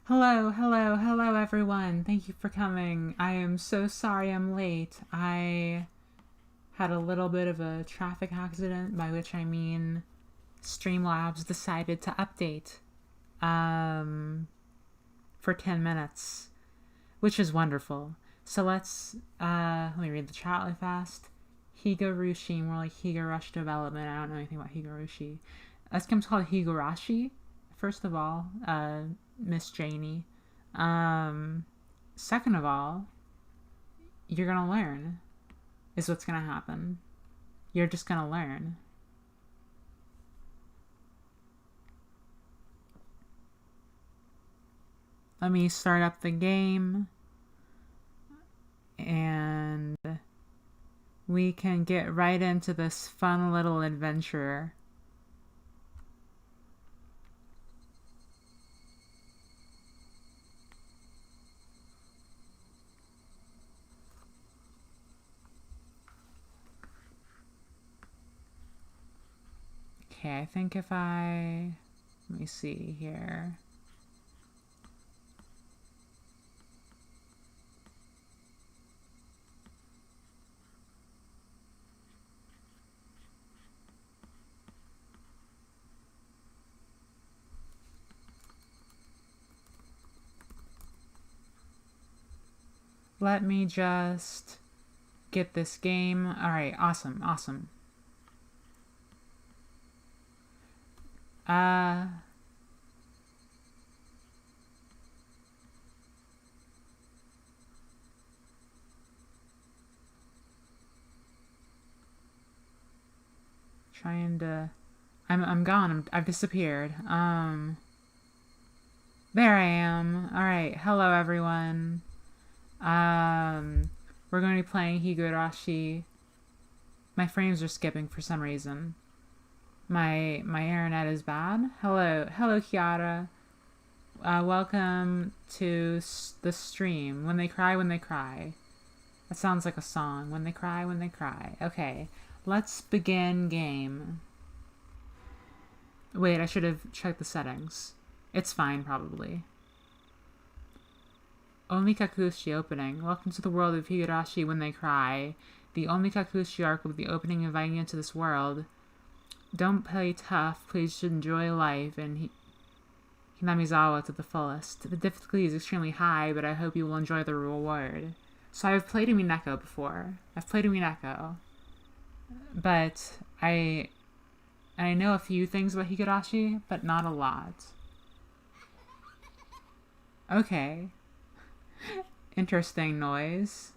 Hello everyone. Thank you for coming. I am so sorry I'm late. I had a little bit of a traffic accident, by which I mean Streamlabs decided to update for 10 minutes, which is wonderful. So let me read the chat really fast. Higurashi, more like Higurashi development. I don't know anything about Higurashi. This game's called Higurashi, first of all. Miss Janie. Second of all, you're gonna learn, is what's gonna happen. You're just gonna learn. Let me start up the game, and we can get right into this fun little adventure. Okay, I think let me see here. Let me just get this game. Alright, awesome. I'm gone. I've disappeared. There I am. Alright, hello everyone. We're going to be playing Higurashi. My frames are skipping for some reason. My internet is bad. Hello Kiara. Welcome to the stream. When they cry. That sounds like a song. When they cry. Okay, let's begin game. Wait, I should have checked the settings. It's fine, probably. Omikakushi opening. Welcome to the world of Higurashi when they cry. The Omikakushi arc will be the opening inviting you into this world. Don't play tough, please enjoy life and Hinamizawa to the fullest. The difficulty is extremely high, but I hope you will enjoy the reward. So I've played Umineko before. But I know a few things about Higurashi, but not a lot. Okay. Interesting noise.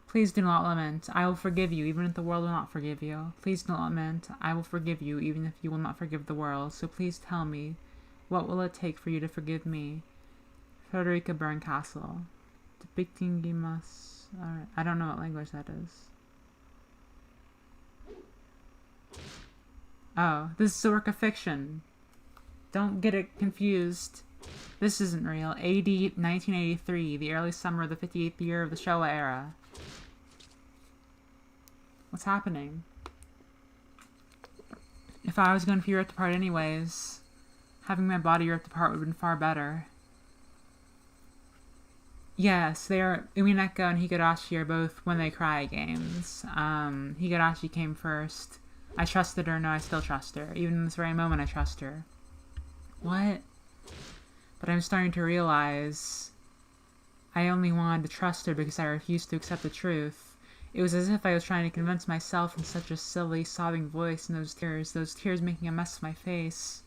Please do not lament. I will forgive you, even if the world will not forgive you. Please do not lament. I will forgive you, even if you will not forgive the world. So please tell me, what will it take for you to forgive me? Frederica Berncastle. Depicting Gimas. Alright, I don't know what language that is. Oh, this is a work of fiction. Don't get it confused. This isn't real. AD 1983, the early summer of the 58th year of the Showa era. What's happening? If I was going to be ripped apart anyways, having my body ripped apart would have been far better. Yes, Umineko and Higurashi are both When They Cry games. Higurashi came first. I trusted her, no, I still trust her. Even in this very moment, I trust her. What? But I'm starting to realize I only wanted to trust her because I refused to accept the truth. It was as if I was trying to convince myself in such a silly, sobbing voice, and those tears making a mess of my face.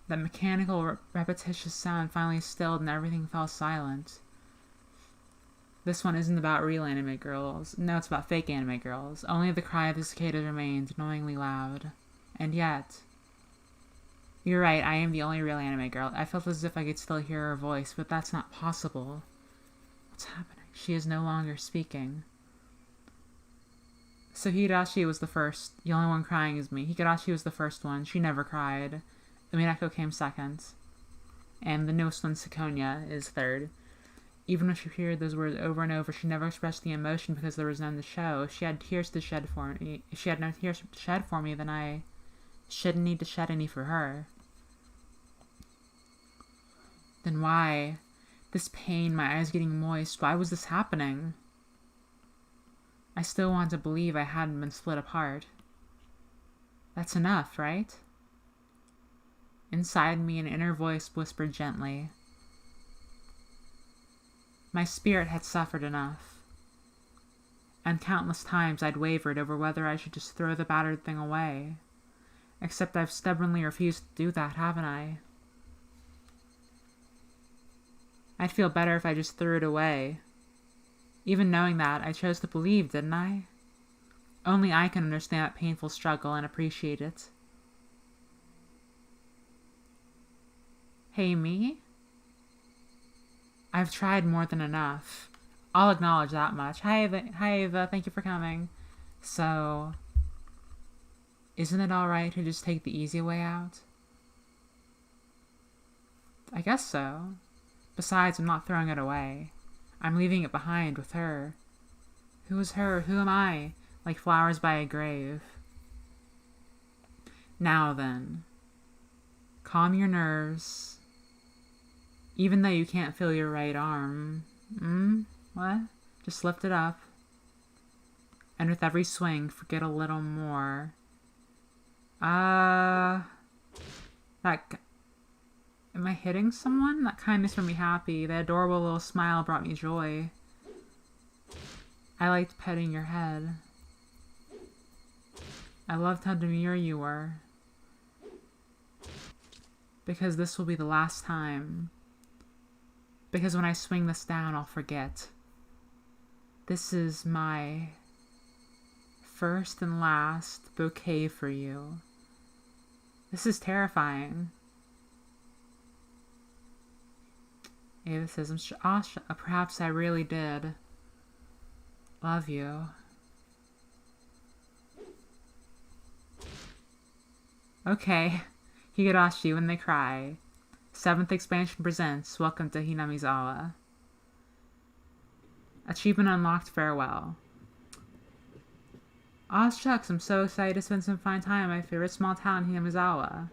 That mechanical, repetitious sound finally stilled and everything fell silent. This one isn't about real anime girls. No, it's about fake anime girls. Only the cry of the cicadas remained, annoyingly loud. And yet... You're right, I am the only real anime girl. I felt as if I could still hear her voice, but that's not possible. What's happening? She is no longer speaking. So Higurashi was the first. The only one crying is me. Higurashi was the first one. She never cried. Umineko came second. And the newest one, Sekonya, is third. Even when she heard those words over and over, she never expressed the emotion because there was none to show. If she had tears to shed for me, if she had no tears to shed for me, then I shouldn't need to shed any for her. Then why? This pain, my eyes getting moist, why was this happening? I still want to believe I hadn't been split apart. That's enough, right? Inside me, an inner voice whispered gently. My spirit had suffered enough. And countless times I'd wavered over whether I should just throw the battered thing away. Except I've stubbornly refused to do that, haven't I? I'd feel better if I just threw it away. Even knowing that, I chose to believe, didn't I? Only I can understand that painful struggle and appreciate it. Hey, me? I've tried more than enough. I'll acknowledge that much. Hi, Ava. Thank you for coming. So, isn't it alright to just take the easy way out? I guess so. Besides, I'm not throwing it away. I'm leaving it behind with her. Who is her? Who am I? Like flowers by a grave. Now then. Calm your nerves. Even though you can't feel your right arm. What? Just lift it up. And with every swing, forget a little more. Am I hitting someone? That kindness made me happy. The adorable little smile brought me joy. I liked petting your head. I loved how demure you were. Because this will be the last time. Because when I swing this down, I'll forget. This is my first and last bouquet for you. This is terrifying. Ava says, perhaps I really did love you. Okay. Higurashi, when they cry. 7th expansion presents Welcome to Hinamizawa. Achievement unlocked, farewell. Aw shucks, I'm so excited to spend some fine time in my favorite small town, Hinamizawa.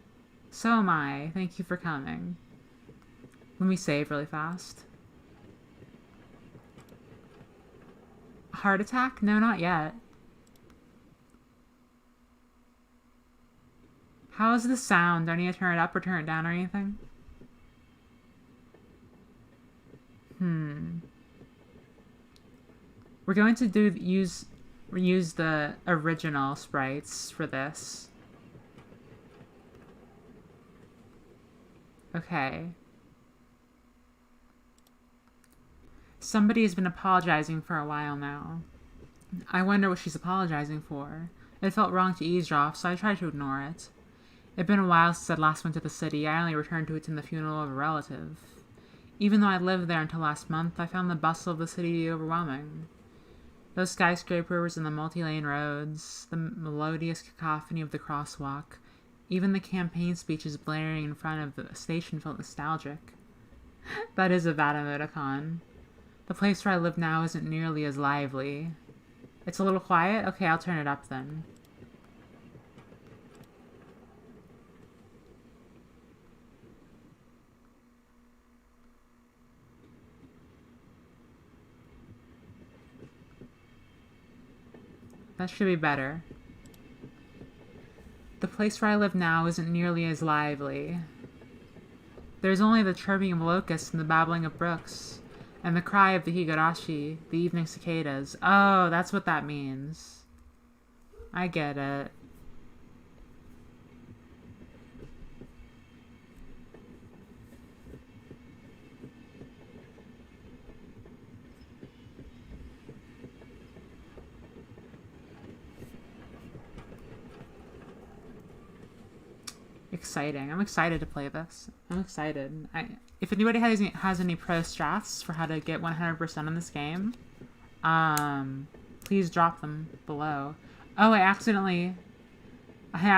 So am I. Thank you for coming. Let me save really fast. Heart attack? No, not yet. How is the sound? Do I need to turn it up or turn it down or anything? We're going to use the original sprites for this. Okay. Somebody has been apologizing for a while now. I wonder what she's apologizing for. It felt wrong to eavesdrop, so I tried to ignore it. It'd been a while since I'd last went to the city. I only returned to attend the funeral of a relative. Even though I lived there until last month, I found the bustle of the city to be overwhelming. Those skyscrapers and the multi-lane roads, the melodious cacophony of the crosswalk, even the campaign speeches blaring in front of the station felt nostalgic. That is a bad emoticon. The place where I live now isn't nearly as lively. It's a little quiet? Okay, I'll turn it up then. That should be better. The place where I live now isn't nearly as lively. There's only the chirping of locusts and the babbling of brooks, and the cry of the Higurashi, the evening cicadas. Oh, that's what that means. I get it. Exciting. I'm excited to play this. I'm excited. If anybody has any pro strats for how to get 100% in this game, please drop them below. Oh, I accidentally, I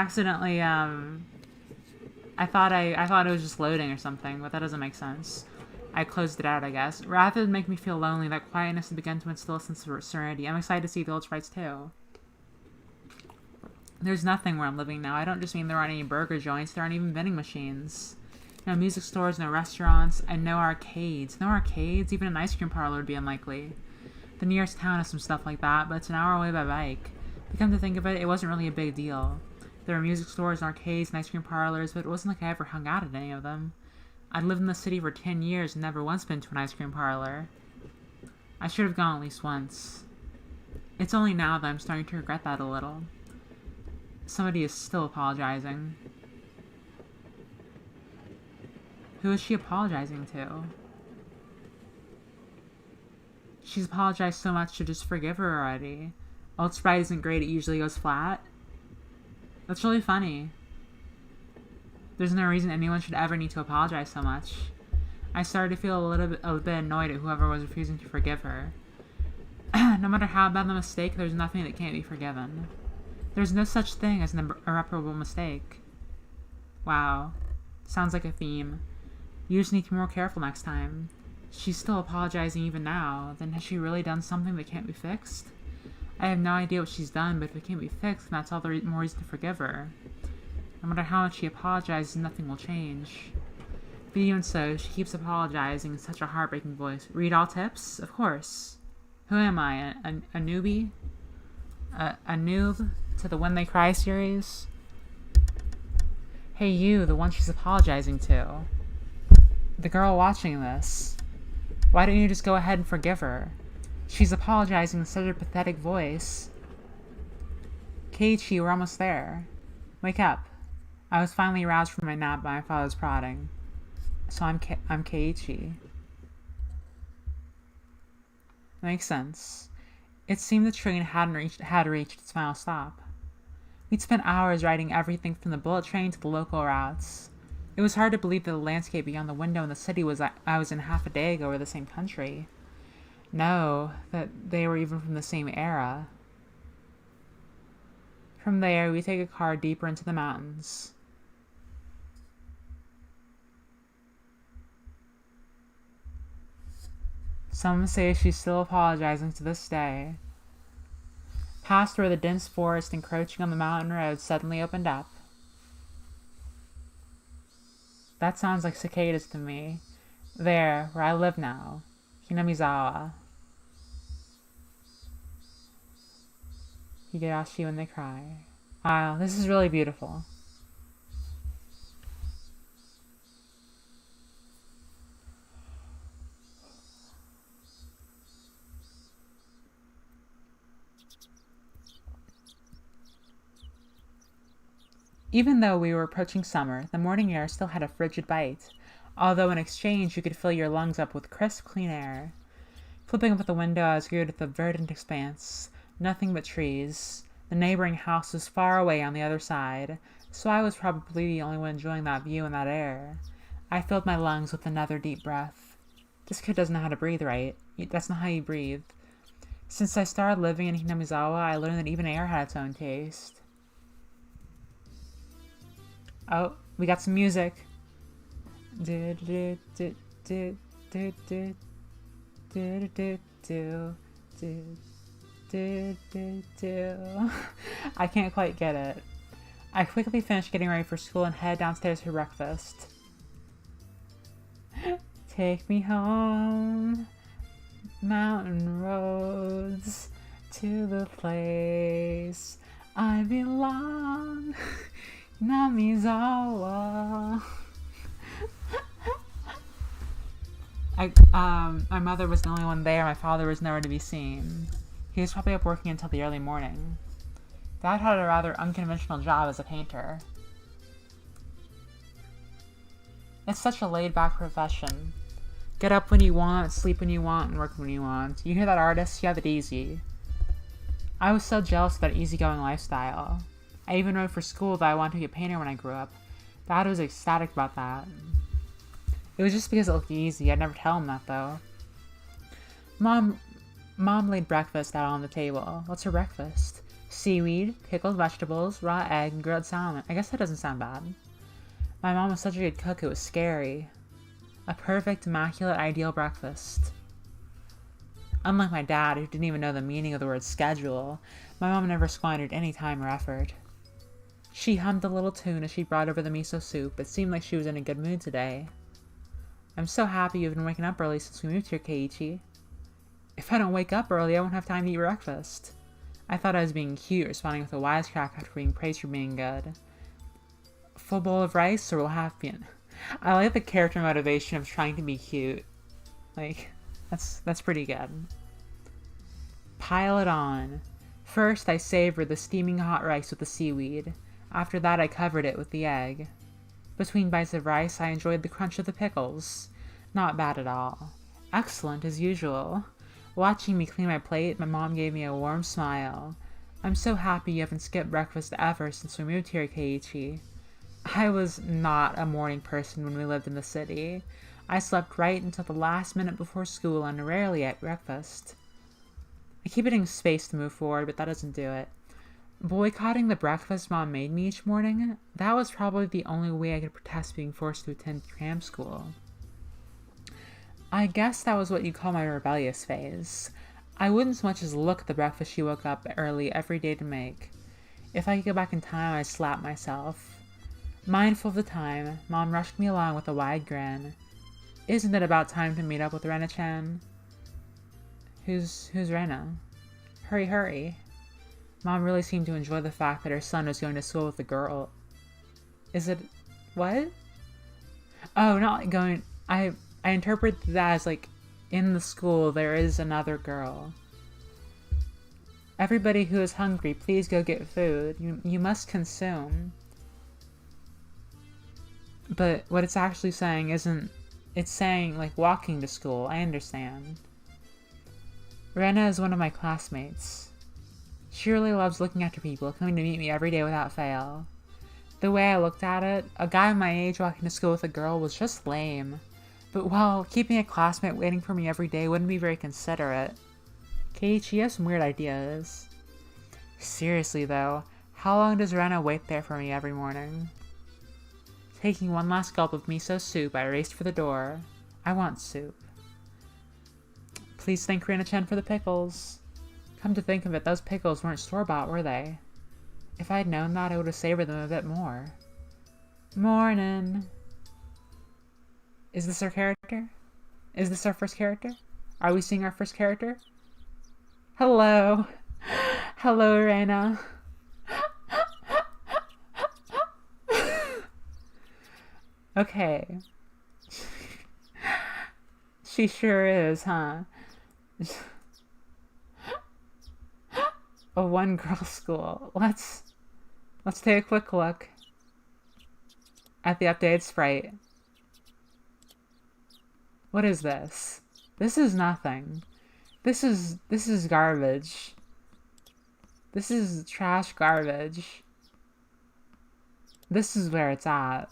thought it was just loading or something, but that doesn't make sense. I closed it out, I guess. Rather than make me feel lonely, that quietness has begun to instill a sense of serenity. I'm excited to see the old sprites too. There's nothing where I'm living now. I don't just mean there aren't any burger joints, there aren't even vending machines. No music stores, no restaurants, and no arcades. No arcades? Even an ice cream parlor would be unlikely. The nearest town has some stuff like that, but it's an hour away by bike. To come to think of it, it wasn't really a big deal. There were music stores and arcades and ice cream parlors, but it wasn't like I ever hung out at any of them. I'd lived in the city for 10 years and never once been to an ice cream parlor. I should have gone at least once. It's only now that I'm starting to regret that a little. Somebody is still apologizing. Who is she apologizing to? She's apologized so much to just forgive her already. Old Sprite isn't great, it usually goes flat. That's really funny. There's no reason anyone should ever need to apologize so much. I started to feel a bit annoyed at whoever was refusing to forgive her. No matter how bad the mistake, there's nothing that can't be forgiven. There's no such thing as an irreparable mistake. Wow. Sounds like a theme. You just need to be more careful next time. She's still apologizing even now. Then has she really done something that can't be fixed? I have no idea what she's done, but if it can't be fixed, then that's all the more reason to forgive her. No matter how much she apologizes, nothing will change. But even so, she keeps apologizing in such a heartbreaking voice. Read all tips? Of course. Who am I? A newbie? A noob to the When They Cry series? Hey you, the one she's apologizing to. The girl watching this. Why don't you just go ahead and forgive her? She's apologizing in such a pathetic voice. Keiichi, we're almost there. Wake up. I was finally aroused from my nap by my father's prodding. So I'm Keiichi. Makes sense. It seemed the train had reached its final stop. We'd spent hours riding everything from the bullet train to the local routes. It was hard to believe that the landscape beyond the window in the city I was in half a day ago were the same country. No, that they were even from the same era. From there, we take a car deeper into the mountains. Some say she's still apologizing to this day. Past where the dense forest encroaching on the mountain road suddenly opened up. That sounds like cicadas to me. There, where I live now. Hinamizawa. Higurashi When They Cry. Wow, this is really beautiful. Even though we were approaching summer, the morning air still had a frigid bite, although in exchange you could fill your lungs up with crisp, clean air. Flipping up at the window, I was greeted with a verdant expanse, nothing but trees. The neighboring house was far away on the other side, so I was probably the only one enjoying that view and that air. I filled my lungs with another deep breath. This kid doesn't know how to breathe right. That's not how you breathe. Since I started living in Hinamizawa, I learned that even air had its own taste. Oh, we got some music. I can't quite get it. I quickly finished getting ready for school and head downstairs for breakfast. Take me home, mountain roads, to the place I belong. Namizawa. My mother was the only one there. My father was nowhere to be seen. He was probably up working until the early morning. Dad had a rather unconventional job as a painter. It's such a laid-back profession. Get up when you want, sleep when you want, and work when you want. You hear that, artist? You have it easy. I was so jealous of that easygoing lifestyle. I even wrote for school that I wanted to be a painter when I grew up. Dad was ecstatic about that. It was just because it looked easy. I'd never tell him that, though. Mom laid breakfast out on the table. What's her breakfast? Seaweed, pickled vegetables, raw egg, and grilled salmon. I guess that doesn't sound bad. My mom was such a good cook, it was scary. A perfect, immaculate, ideal breakfast. Unlike my dad, who didn't even know the meaning of the word schedule, my mom never squandered any time or effort. She hummed a little tune as she brought over the miso soup. It seemed like she was in a good mood today. I'm so happy you've been waking up early since we moved here, Keiichi. If I don't wake up early, I won't have time to eat breakfast. I thought I was being cute, responding with a wisecrack after being praised for being good. Full bowl of rice, or we'll have been. I like the character motivation of trying to be cute. Like, that's pretty good. Pile it on. First, I savored the steaming hot rice with the seaweed. After that, I covered it with the egg. Between bites of rice, I enjoyed the crunch of the pickles. Not bad at all. Excellent, as usual. Watching me clean my plate, my mom gave me a warm smile. I'm so happy you haven't skipped breakfast ever since we moved here, Keiichi. I was not a morning person when we lived in the city. I slept right until the last minute before school and rarely ate breakfast. I keep getting space to move forward, but that doesn't do it. Boycotting the breakfast Mom made me each morning, that was probably the only way I could protest being forced to attend cram school. I guess that was what you'd call my rebellious phase. I wouldn't so much as look at the breakfast she woke up early every day to make. If I could go back in time, I'd slap myself. Mindful of the time, Mom rushed me along with a wide grin. Isn't it about time to meet up with Rena-chan? Who's Rena? Hurry, hurry. Mom really seemed to enjoy the fact that her son was going to school with a girl. Is it... what? Oh, not going... I interpret that as, like, in the school there is another girl. Everybody who is hungry, please go get food. You must consume. But what it's actually saying isn't... it's saying, like, walking to school. I understand. Rena is one of my classmates. She really loves looking after people, coming to meet me every day without fail. The way I looked at it, a guy my age walking to school with a girl was just lame. But well, keeping a classmate waiting for me every day wouldn't be very considerate. Keiichi, you have some weird ideas. Seriously though, how long does Rena wait there for me every morning? Taking one last gulp of miso soup, I raced for the door. I want soup. Please thank Rena-chan for the pickles. Come to think of it, those pickles weren't store-bought, were they? If I'd known that, I would have savored them a bit more. Morning. Is this our character? Is this our first character? Are we seeing our first character? Hello. Hello, Rena. Okay. She sure is, huh? A one-girl school. Let's take a quick look at the updated sprite. What is this? This is nothing. This is garbage. This is trash garbage. This is where it's at.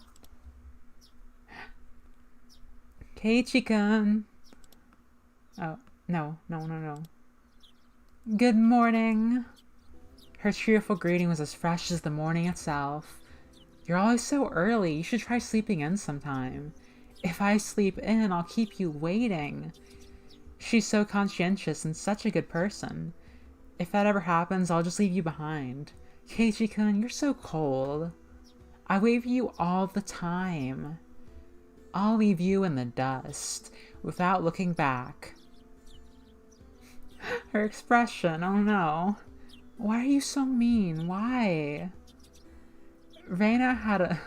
Keiichi-kun. Oh, no. Good morning. Her cheerful greeting was as fresh as the morning itself. You're always so early. You should try sleeping in sometime. If I sleep in, I'll keep you waiting. She's so conscientious and such a good person. If that ever happens, I'll just leave you behind. Keiichi-kun, you're so cold. I wait for you all the time. I'll leave you in the dust, without looking back. Her expression, oh no. Why are you so mean? Why? Reina had a...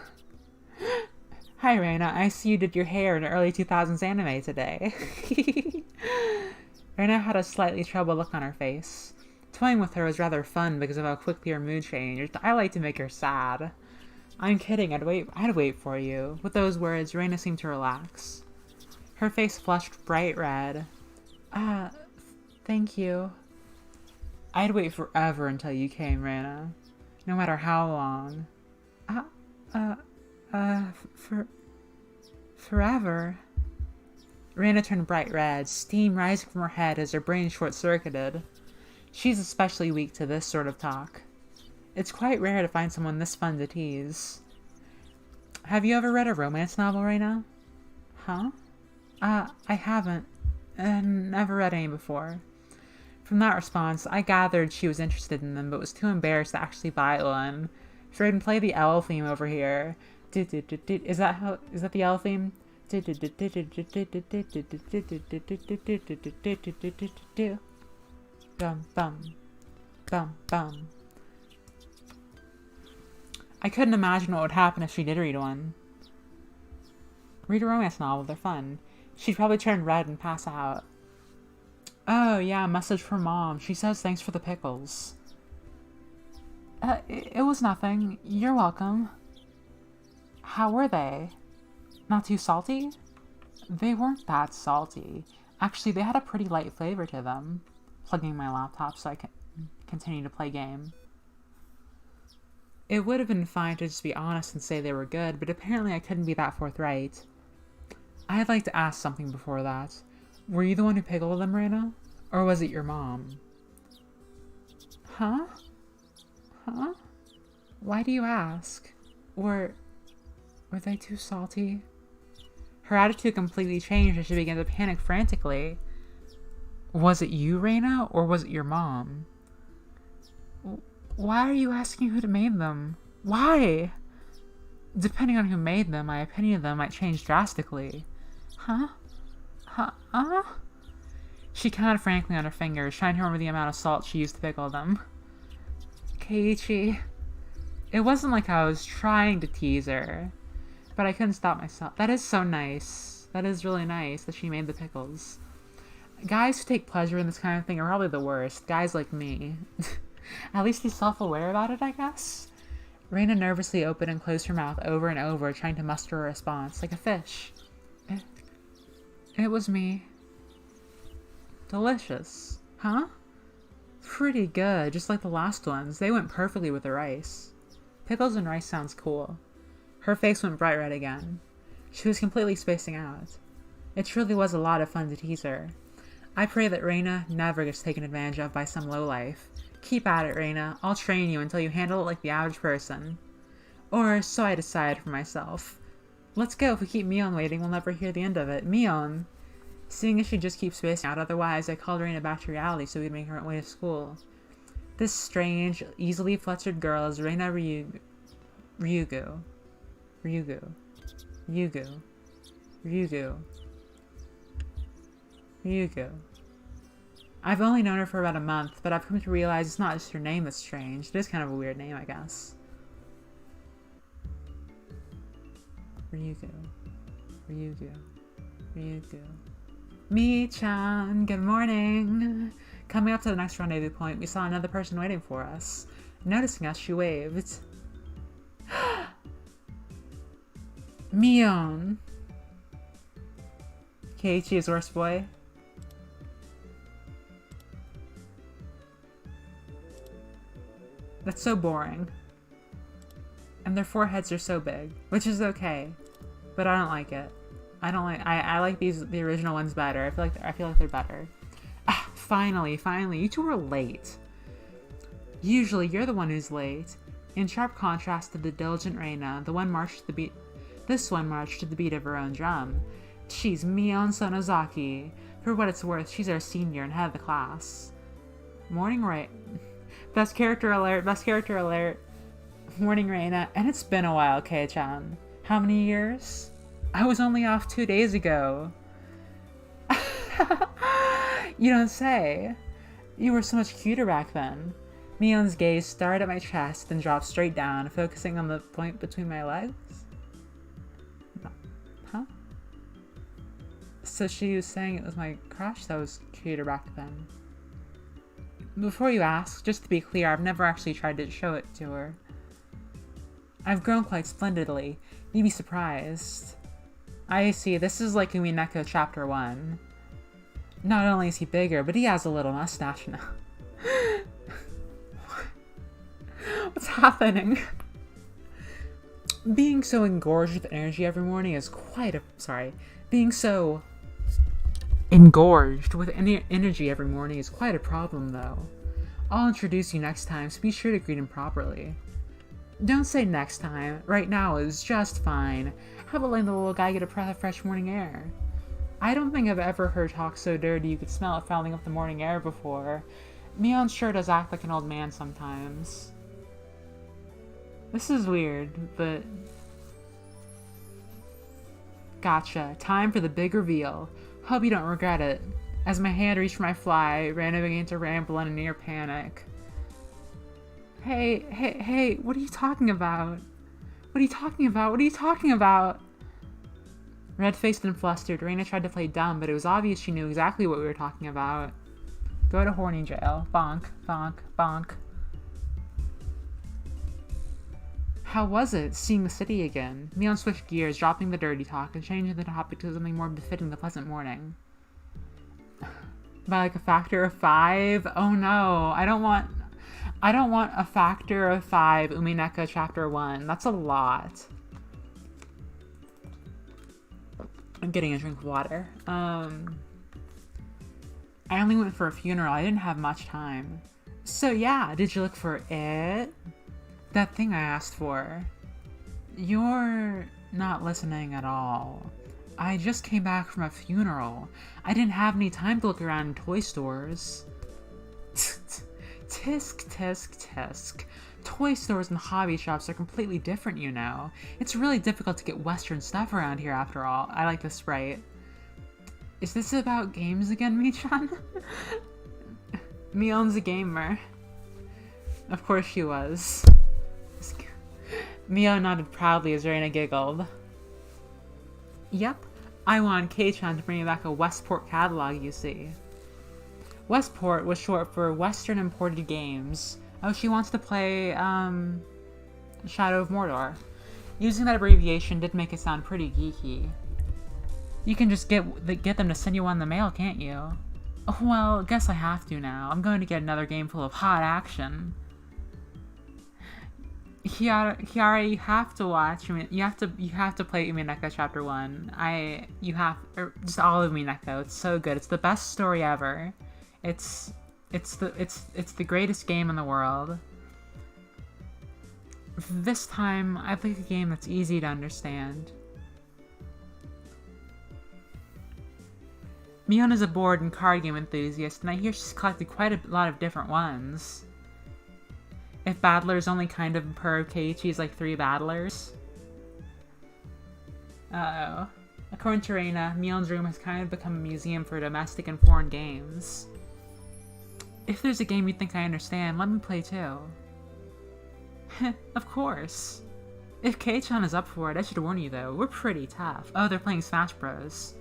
Hi, Reina. I see you did your hair in early 2000s anime today. Reina had a slightly troubled look on her face. Toying with her was rather fun because of how quickly her mood changed. I like to make her sad. I'm kidding. I'd wait for you. With those words, Reina seemed to relax. Her face flushed bright red. Thank you. I'd wait forever until you came, Reina. No matter how long. Forever? Reina turned bright red, steam rising from her head as her brain short-circuited. She's especially weak to this sort of talk. It's quite rare to find someone this fun to tease. Have you ever read a romance novel, Reina? Huh? I haven't. Never read any before. From that response, I gathered she was interested in them, but was too embarrassed to actually buy one. Freud, play the L theme over here. Is that the L theme? Bum bum. Bum bum. I couldn't imagine what would happen if she did read one. Read a romance novel, they're fun. She'd probably turn red and pass out. Oh yeah, message from Mom. She says thanks for the pickles. It was nothing. You're welcome. How were they? Not too salty? They weren't that salty. Actually, they had a pretty light flavor to them. Plugging my laptop so I can continue to play game. It would have been fine to just be honest and say they were good, but apparently I couldn't be that forthright. I'd like to ask something before that. Were you the one who pickled them, Reina? Or was it your mom? Huh? Huh? Why do you ask? Were they too salty? Her attitude completely changed as she began to panic frantically. Was it you, Reina, or was it your mom? Why are you asking who made them? Why? Depending on who made them, my opinion of them might change drastically. Huh? Huh? She counted frankly on her fingers, trying to remember the amount of salt she used to pickle them. Keiichi. It wasn't like I was trying to tease her, but I couldn't stop myself. That is so nice. That is really nice that she made the pickles. Guys who take pleasure in this kind of thing are probably the worst. Guys like me. At least he's self-aware about it, I guess. Reina nervously opened and closed her mouth over and over, trying to muster a response, like a fish. It was me. Delicious. Huh? Pretty good, just like the last ones. They went perfectly with the rice. Pickles and rice sounds cool. Her face went bright red again. She was completely spacing out. It truly was a lot of fun to tease her. I pray that Reina never gets taken advantage of by some lowlife. Keep at it, Reina. I'll train you until you handle it like the average person. Or so I decide for myself. Let's go. If we keep Mion waiting, we'll never hear the end of it. Mion! Seeing as she just keeps spacing out otherwise, I called Reina back to reality so we'd make her way to school. This strange, easily flustered girl is Reina Ryugu. I've only known her for about a month, but I've come to realize it's not just her name that's strange. It is kind of a weird name, I guess. Ryugu. Mi-chan, good morning! Coming up to the next rendezvous point, we saw another person waiting for us. Noticing us, she waved. Mion! Keiichi is worst boy. That's so boring. And their foreheads are so big, which is okay, but I don't like it. I like the original ones better. I feel like they're better. Ah, finally, you two are late. Usually you're the one who's late. In sharp contrast to the diligent Reina, this one marched to the beat of her own drum. She's Mion Sonozaki. For what it's worth, she's our senior and head of the class. Morning, Best character alert. Morning, Reina. And it's been a while, Kei-chan. How many years? I was only off 2 days ago. You don't say. You were so much cuter back then. Mion's gaze started at my chest and dropped straight down, focusing on the point between my legs. Huh? So she was saying it was my crush that was cuter back then. Before you ask, just to be clear, I've never actually tried to show it to her. I've grown quite splendidly. You'd be surprised. I see, this is like Umineko Chapter 1. Not only is he bigger, but he has a little mustache now. What's happening? Being so engorged with energy every morning is quite a... Being so... engorged with energy every morning is quite a problem, though. I'll introduce you next time, so be sure to greet him properly. Don't say next time. Right now is just fine. How about letting the little guy get a breath of fresh morning air? I don't think I've ever heard talk so dirty you could smell it fouling up the morning air before. Mion sure does act like an old man sometimes. This is weird, but... Gotcha. Time for the big reveal. Hope you don't regret it. As my hand reached for my fly, Rana began to ramble in a near panic. Hey, what are you talking about? What are you talking about? What are you talking about? Red-faced and flustered, Rana tried to play dumb, but it was obvious she knew exactly what we were talking about. Go to horny jail. Bonk, bonk, bonk. How was it, seeing the city again? Mion switched gears, dropping the dirty talk and changing the topic to something more befitting the pleasant morning. By like a factor of 5? Oh no, I don't want a factor of 5 Umineko chapter 1. That's a lot. I'm getting a drink of water. I only went for a funeral. I didn't have much time. So yeah, did you look for it? That thing I asked for. You're not listening at all. I just came back from a funeral. I didn't have any time to look around in toy stores. Tisk, tisk, tisk. Toy stores and hobby shops are completely different, you know. It's really difficult to get Western stuff around here after all. I like this sprite. Is this about games again, Michan? Mion's a gamer. Of course she was. Mio nodded proudly as Reina giggled. Yep, I want K-chan to bring me back a Westport catalog, you see. Westport was short for Western Imported Games. Oh, she wants to play, Shadow of Mordor. Using that abbreviation did make it sound pretty geeky. You can just get them to send you one in the mail, can't you? Oh, well, guess I have to now. I'm going to get another game full of hot action. Kiara, you have to watch. You have to play Umineko Chapter 1. Just all of Umineko. It's so good. It's the best story ever. It's the greatest game in the world. This time, I pick a game that's easy to understand. Mion is a board and card game enthusiast, and I hear she's collected quite a lot of different ones. If Battler's only kind of per Keiichi's like 3 battlers. Uh-oh. According to Reina, Mion's room has kind of become a museum for domestic and foreign games. If there's a game you think I understand, let me play too. Of course. If Kei-chan is up for it, I should warn you though, we're pretty tough. Oh, they're playing Smash Bros.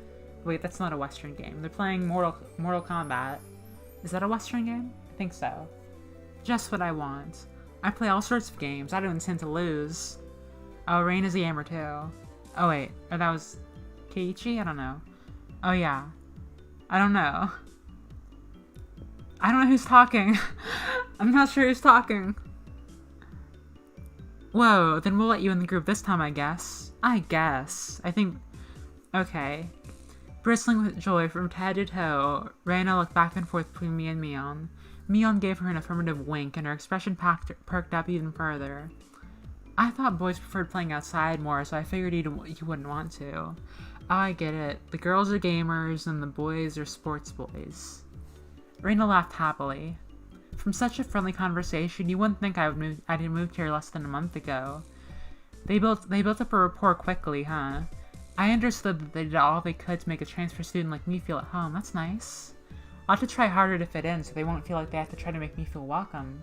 Wait, that's not a Western game. They're playing Mortal Kombat. Is that a Western game? I think so. Just what I want. I play all sorts of games. I don't intend to lose. Oh, Rain is a gamer too. Oh wait, or that was Keiichi? I don't know. Oh yeah. I don't know. I don't know who's talking. I'm not sure who's talking. Whoa, then we'll let you in the group this time, I guess. I think... Okay. Bristling with joy from head to toe, Reina looked back and forth between me and Mion. Mion gave her an affirmative wink, and her expression perked up even further. I thought boys preferred playing outside more, so I figured you wouldn't want to. Oh, I get it. The girls are gamers, and the boys are sports boys. Reina laughed happily. From such a friendly conversation, you wouldn't think I'd moved here less than a month ago. They built up a rapport quickly, huh? I understood that they did all they could to make a transfer student like me feel at home. That's nice. I'll have to try harder to fit in so they won't feel like they have to try to make me feel welcome.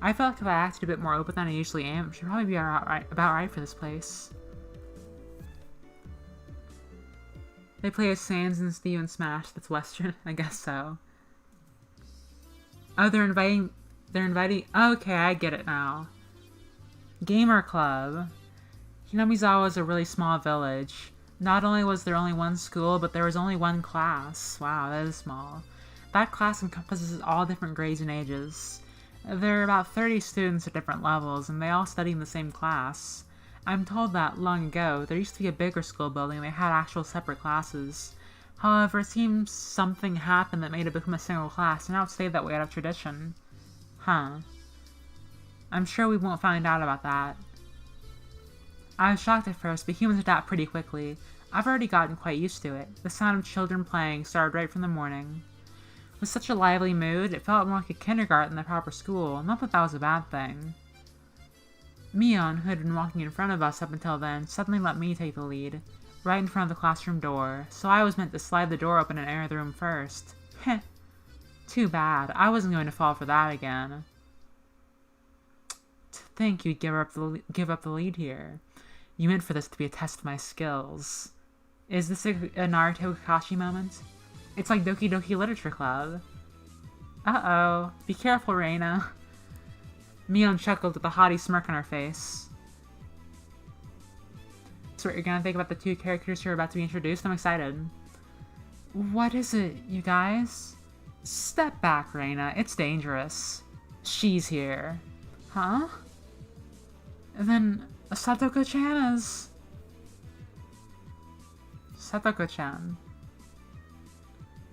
I felt like if I acted a bit more open than I usually am, it should probably be about right for this place. They play as Sans and Steve and Smash. That's Western. I guess so. Oh, they're inviting... Okay, I get it now. Gamer Club. Hinamizawa is a really small village. Not only was there only one school, but there was only one class. Wow, that is small. That class encompasses all different grades and ages. There are about 30 students at different levels, and they all study in the same class. I'm told that, long ago, there used to be a bigger school building and they had actual separate classes. However, it seems something happened that made it become a single class, and now it stayed that way out of tradition. Huh. I'm sure we won't find out about that. I was shocked at first, but humans adapt pretty quickly. I've already gotten quite used to it. The sound of children playing started right from the morning. With such a lively mood, it felt more like a kindergarten than a proper school. Not that that was a bad thing. Mion, who had been walking in front of us up until then, suddenly let me take the lead, right in front of the classroom door, so I was meant to slide the door open and enter the room first. Heh. Too bad. I wasn't going to fall for that again. To think you'd give up the lead here. You meant for this to be a test of my skills. Is this a Naruto Kakashi moment? It's like Doki Doki Literature Club. Uh-oh. Be careful, Reina. Mion chuckled with a haughty smirk on her face. So what you're gonna think about the two characters who are about to be introduced? I'm excited. What is it, you guys? Step back, Reina. It's dangerous. She's here. Huh? And then Satoko-chan is... Satoko-chan.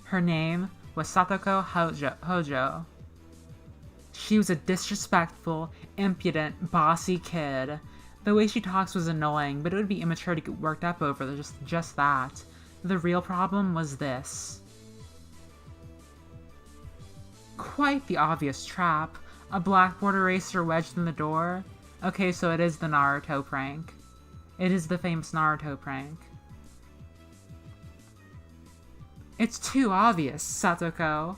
Her name was Satoko Hojo. She was a disrespectful, impudent, bossy kid. The way she talks was annoying, but it would be immature to get worked up over just that. The real problem was this. Quite the obvious trap. A blackboard eraser wedged in the door. Okay, so it is the Naruto prank. It is the famous Naruto prank. It's too obvious, Satoko.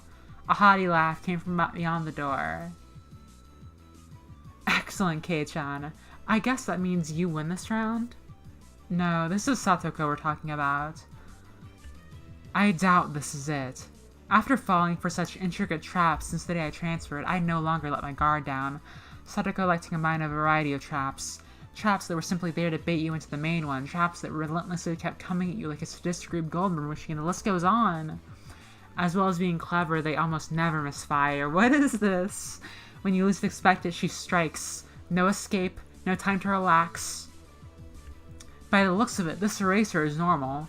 A haughty laugh came from beyond the door. Excellent, Kei-chan. I guess that means you win this round? No, this is Satoko we're talking about. I doubt this is it. After falling for such intricate traps since the day I transferred, I no longer let my guard down. Satoko liked to combine a variety of traps. Traps that were simply there to bait you into the main one. Traps that relentlessly kept coming at you like a sadistic Rube Goldberg machine. The list goes on. As well as being clever, they almost never misfire. What is this? When you least expect it, she strikes. No escape, no time to relax. By the looks of it, this eraser is normal.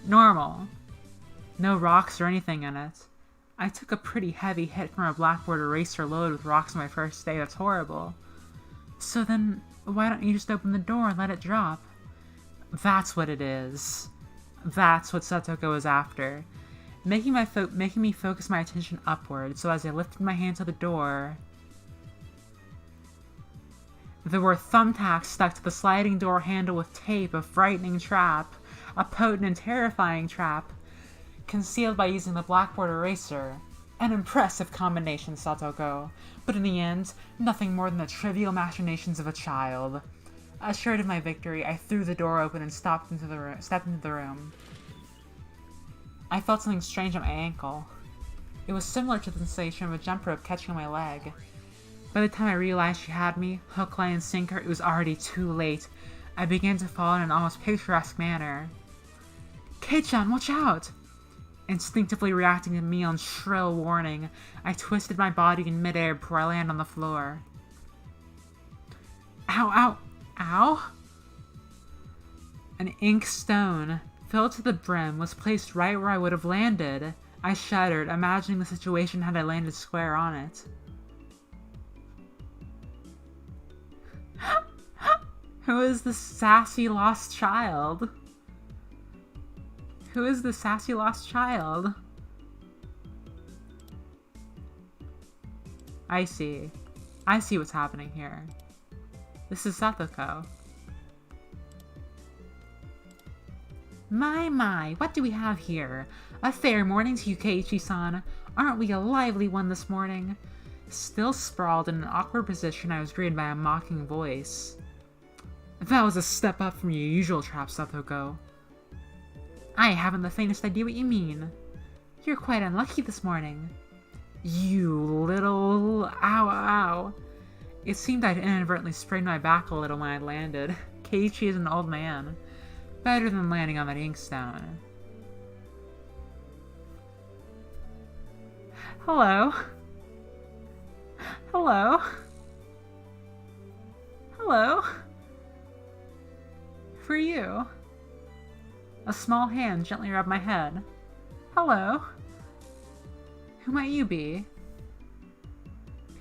Normal. No rocks or anything in it. I took a pretty heavy hit from a blackboard eraser loaded with rocks on my first day. That's horrible. So then, why don't you just open the door and let it drop? That's what it is. That's what Satoko is after. Making me focus my attention upward, so as I lifted my hand to the door... There were thumbtacks stuck to the sliding door handle with tape, a frightening trap. A potent and terrifying trap. Concealed by using the blackboard eraser. An impressive combination, Satoko. But in the end, nothing more than the trivial machinations of a child. Assured of my victory, I threw the door open and stepped into the room. I felt something strange at my ankle. It was similar to the sensation of a jump rope catching my leg. By the time I realized she had me, hook, line, and sinker, it was already too late. I began to fall in an almost picturesque manner. Kei-chan, watch out! Instinctively reacting to Mion's shrill warning, I twisted my body in midair before I landed on the floor. Ow, ow, ow! An ink stone, filled to the brim, was placed right where I would have landed. I shuddered, imagining the situation had I landed square on it. Who is the sassy lost child? Who is the sassy lost child? I see. I see what's happening here. This is Satoko. My, what do we have here? A fair morning to you, Keiichi-san. Aren't we a lively one this morning? Still sprawled in an awkward position, I was greeted by a mocking voice. That was a step up from your usual trap, Satoko. I haven't the faintest idea what you mean. You're quite unlucky this morning. You little... Ow, ow. It seemed I'd inadvertently sprained my back a little when I landed. Keiichi is an old man. Better than landing on that inkstone. Hello. Hello. Hello. For you. A small hand gently rubbed my head. Hello. Who might you be?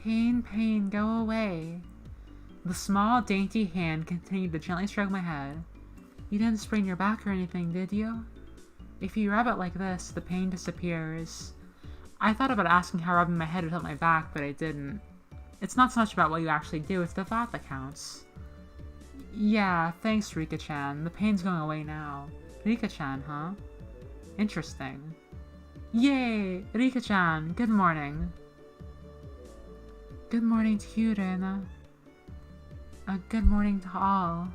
Pain, pain, go away. The small, dainty hand continued to gently stroke my head. You didn't sprain your back or anything, did you? If you rub it like this, the pain disappears. I thought about asking how rubbing my head would help my back, but I didn't. It's not so much about what you actually do, it's the thought that counts. Yeah, thanks, Rika-chan. The pain's going away now. Rika-chan, huh? Interesting. Yay! Rika-chan, good morning. Good morning to you, Reina. Good morning to all.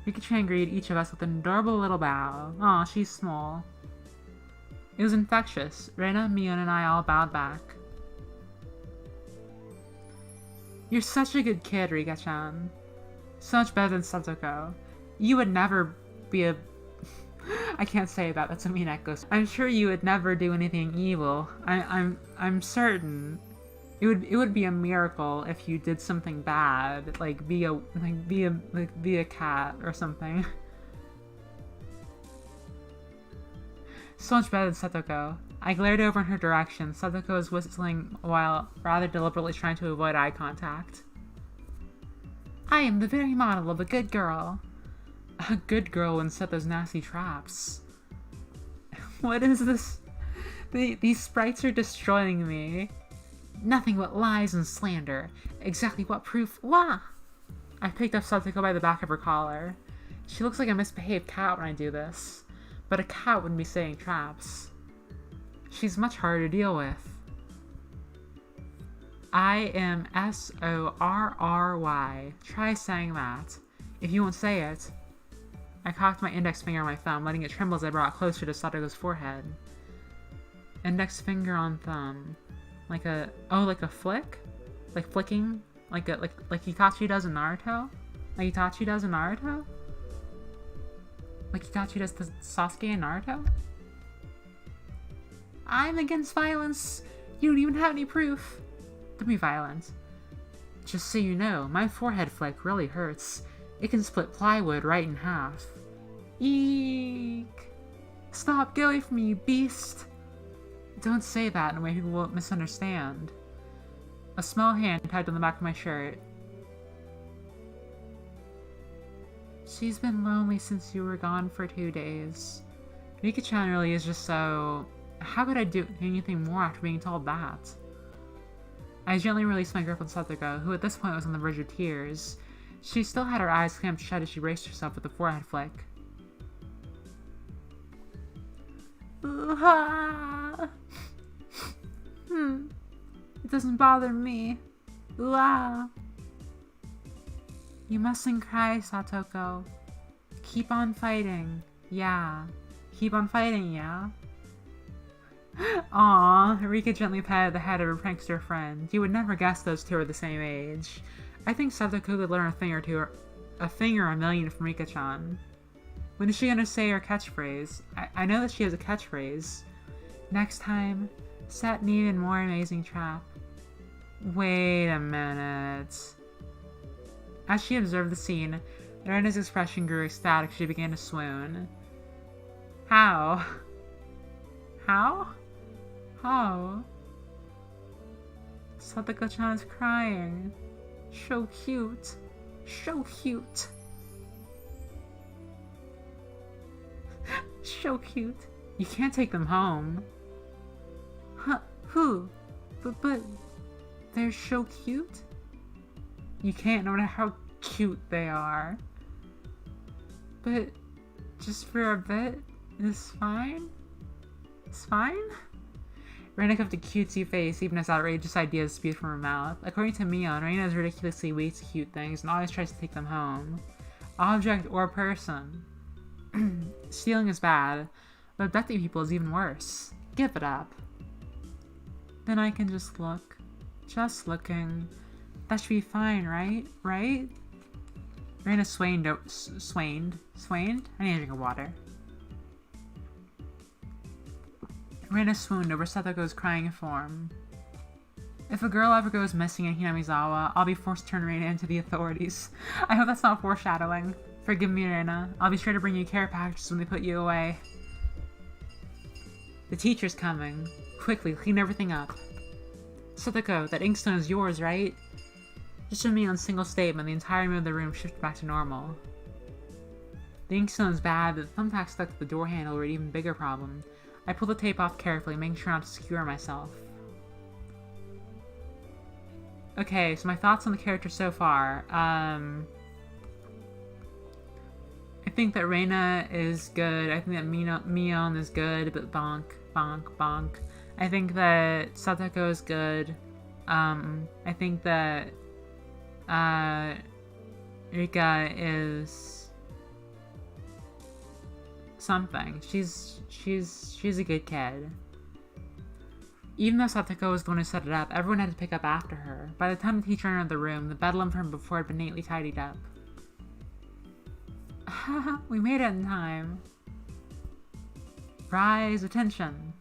Rika-chan greeted each of us with an adorable little bow. Aw, she's small. It was infectious. Reina, Mion, and I all bowed back. You're such a good kid, Rika-chan. So much better than Satoko. You would never be a... I can't say that, that's a mean echo. I'm sure you would never do anything evil. I'm certain. It would be a miracle if you did something bad, like be a cat or something. So much better than Satoko. I glared over in her direction. Satoko was whistling while rather deliberately trying to avoid eye contact. I am the very model of a good girl. A good girl wouldn't set those nasty traps. What is this? These sprites are destroying me. Nothing but lies and slander. Exactly what proof? Wah! I picked up Satoko by the back of her collar. She looks like a misbehaved cat when I do this. But a cat wouldn't be setting traps. She's much harder to deal with. I am S-O-R-R-Y. Try saying that. If you won't say it. I cocked my index finger on my thumb, letting it tremble as I brought it closer to Satoko's forehead. Index finger on thumb. Like a flick? Like flicking? Like Itachi does in Naruto? Like Itachi does in Naruto? Like Itachi does to Sasuke in Naruto? I'm against violence! You don't even have any proof! Don't be violent. Just so you know, my forehead flick really hurts. It can split plywood right in half. Eek! Stop, get away from me, you beast! Don't say that in a way people won't misunderstand. A small hand tied on the back of my shirt. She's been lonely since you were gone for 2 days. Rika-chan really is just so... How could I do anything more after being told that? I gently released my grip on Satoko, who at this point was on the verge of tears. She still had her eyes clamped shut as she braced herself with a forehead flick. It doesn't bother me. You mustn't cry, Satoko. Keep on fighting. Yeah. Keep on fighting, yeah? Aww, Rika gently patted the head of her prankster friend. You would never guess those two are the same age. I think Satoko could learn a thing or a million from Rika-chan. When is she gonna say her catchphrase? I know that she has a catchphrase. Next time, set an even more amazing trap. Wait a minute. As she observed the scene, Reina's expression grew ecstatic. She began to swoon. How? How? How? Satoko-chan is crying. So cute. So cute. So cute. You can't take them home. Huh? Who? But they're so cute? You can't, no matter how cute they are. But just for a bit, it's fine? It's fine? Reina kept a cutesy face, even as outrageous ideas spewed from her mouth. According to Mion, Reina is ridiculously weak to cute things and always tries to take them home. Object or person. Stealing is bad, but abducting people is even worse. Give it up. Then I can just look. Just looking. That should be fine, right? Right? Reina swaned? I need a drink of water. Reina swooned over Satoko's crying form. If a girl ever goes missing in Hinamizawa, I'll be forced to turn Reina into the authorities. I hope that's not foreshadowing. Forgive me, Reina. I'll be sure to bring you care packages when they put you away. The teacher's coming. Quickly, clean everything up. Satoko, that inkstone is yours, right? Just with me on single statement, the entire mood of the room shifted back to normal. The inkstone is bad, but the thumbtack stuck to the door handle were an even bigger problem. I pulled the tape off carefully, making sure not to skewer myself. Okay, so my thoughts on the character so far. I think that Reina is good. I think that Mion is good, but bonk, bonk, bonk. I think that Satoko is good. I think that Rika is something. She's a good kid. Even though Satoko was the one who set it up, everyone had to pick up after her. By the time the teacher entered the room, the bedlam from before had been neatly tidied up. We made it in time. Rise, attention.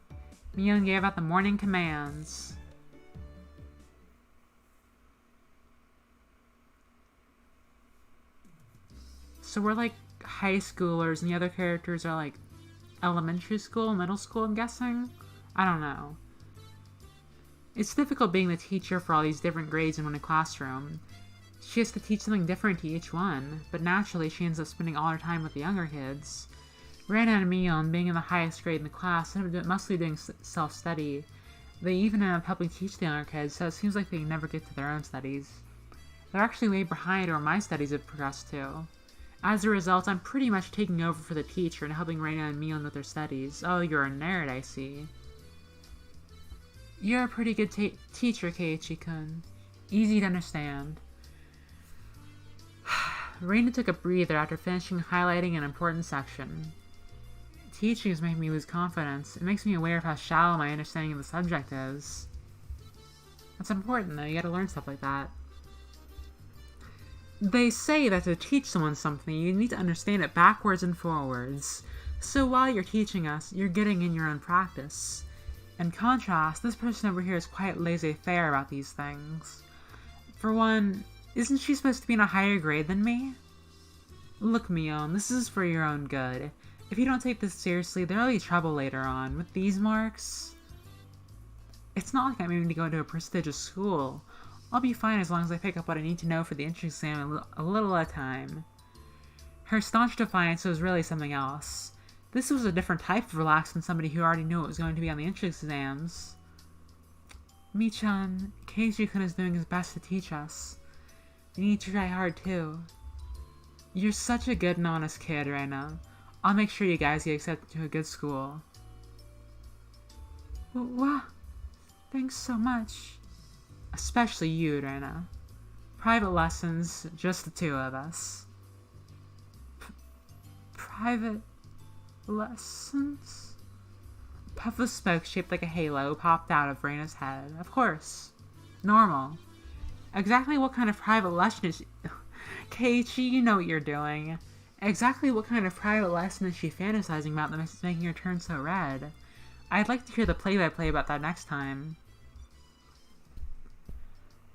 Mion gave out the morning commands. So we're like high schoolers and the other characters are like elementary school, middle school, I'm guessing? I don't know. It's difficult being the teacher for all these different grades in one classroom. She has to teach something different to each one, but naturally she ends up spending all her time with the younger kids. Reina and Mion, being in the highest grade in the class, end up mostly doing self-study. They even end up helping teach the younger kids, so it seems like they never get to their own studies. They're actually way behind where my studies have progressed to. As a result, I'm pretty much taking over for the teacher and helping Reina and Mion with their studies. Oh, you're a nerd, I see. You're a pretty good teacher, Keiichi-kun. Easy to understand. Reina took a breather after finishing highlighting an important section. Teaching is making me lose confidence. It makes me aware of how shallow my understanding of the subject is. That's important, though. You gotta learn stuff like that. They say that to teach someone something, you need to understand it backwards and forwards. So while you're teaching us, you're getting in your own practice. In contrast, this person over here is quite laissez-faire about these things. For one, isn't she supposed to be in a higher grade than me? Look, Mion, this is for your own good. If you don't take this seriously, there'll be trouble later on. With these marks... It's not like I'm aiming to go into a prestigious school. I'll be fine as long as I pick up what I need to know for the entrance exam a little at a time. Her staunch defiance was really something else. This was a different type of relaxed than somebody who already knew what was going to be on the entrance exams. Mi-chan, Keiichi-kun is doing his best to teach us. You need to try hard too. You're such a good and honest kid, Reina. I'll make sure you guys get accepted to a good school. Wow, thanks so much. Especially you, Reina. Private lessons, just the two of us. Private lessons? A puff of smoke shaped like a halo popped out of Reina's head. Of course. Normal. Exactly what kind of private lesson is... Keiichi, you know what you're doing. Exactly what kind of private lesson is she fantasizing about that is making her turn so red? I'd like to hear the play-by-play about that next time.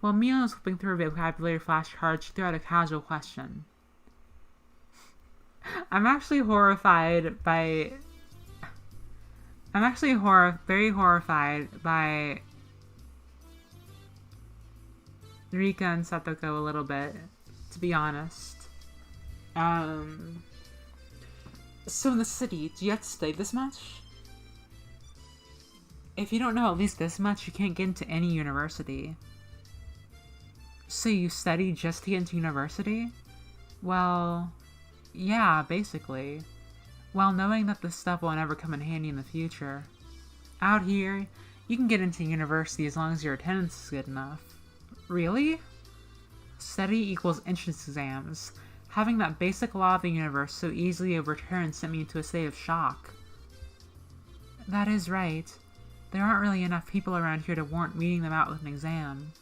While Mion was flipping through her vocabulary flashcards, she threw out a casual question. I'm actually very horrified by Rika and Satoko a little bit, to be honest. So in the city, do you have to study this much? If you don't know at least this much, you can't get into any university. So you study just to get into university? Well, yeah, basically. While knowing that this stuff will never come in handy in the future. Out here, you can get into university as long as your attendance is good enough. Really? Study equals entrance exams. Having that basic law of the universe so easily overturned sent me into a state of shock. That is right. There aren't really enough people around here to warrant meeting them out with an exam.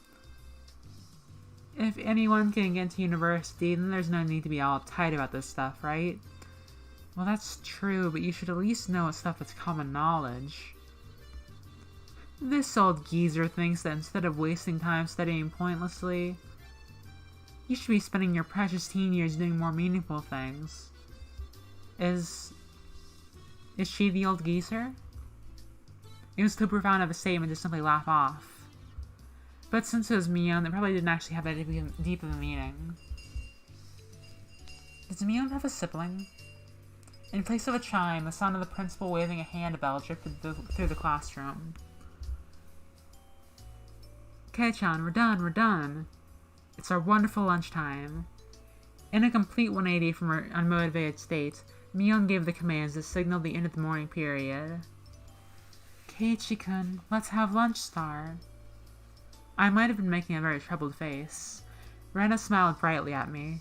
If anyone can get into university, then there's no need to be all uptight about this stuff, right? Well, that's true, but you should at least know stuff that's common knowledge. This old geezer thinks that instead of wasting time studying pointlessly, you should be spending your precious teen years doing more meaningful things. Is she the old geezer? It was too profound of a statement to simply laugh off. But since it was Mion, it probably didn't actually have that deep of a meaning. Does Mion have a sibling? In place of a chime, the sound of the principal waving a handbell drifted through the classroom. Kei-chan, we're done, we're done. It's our wonderful lunchtime. In a complete 180 from her unmotivated state, Mion gave the commands that signaled the end of the morning period. Keiichi-kun, let's have lunch, star. I might have been making a very troubled face. Rena smiled brightly at me.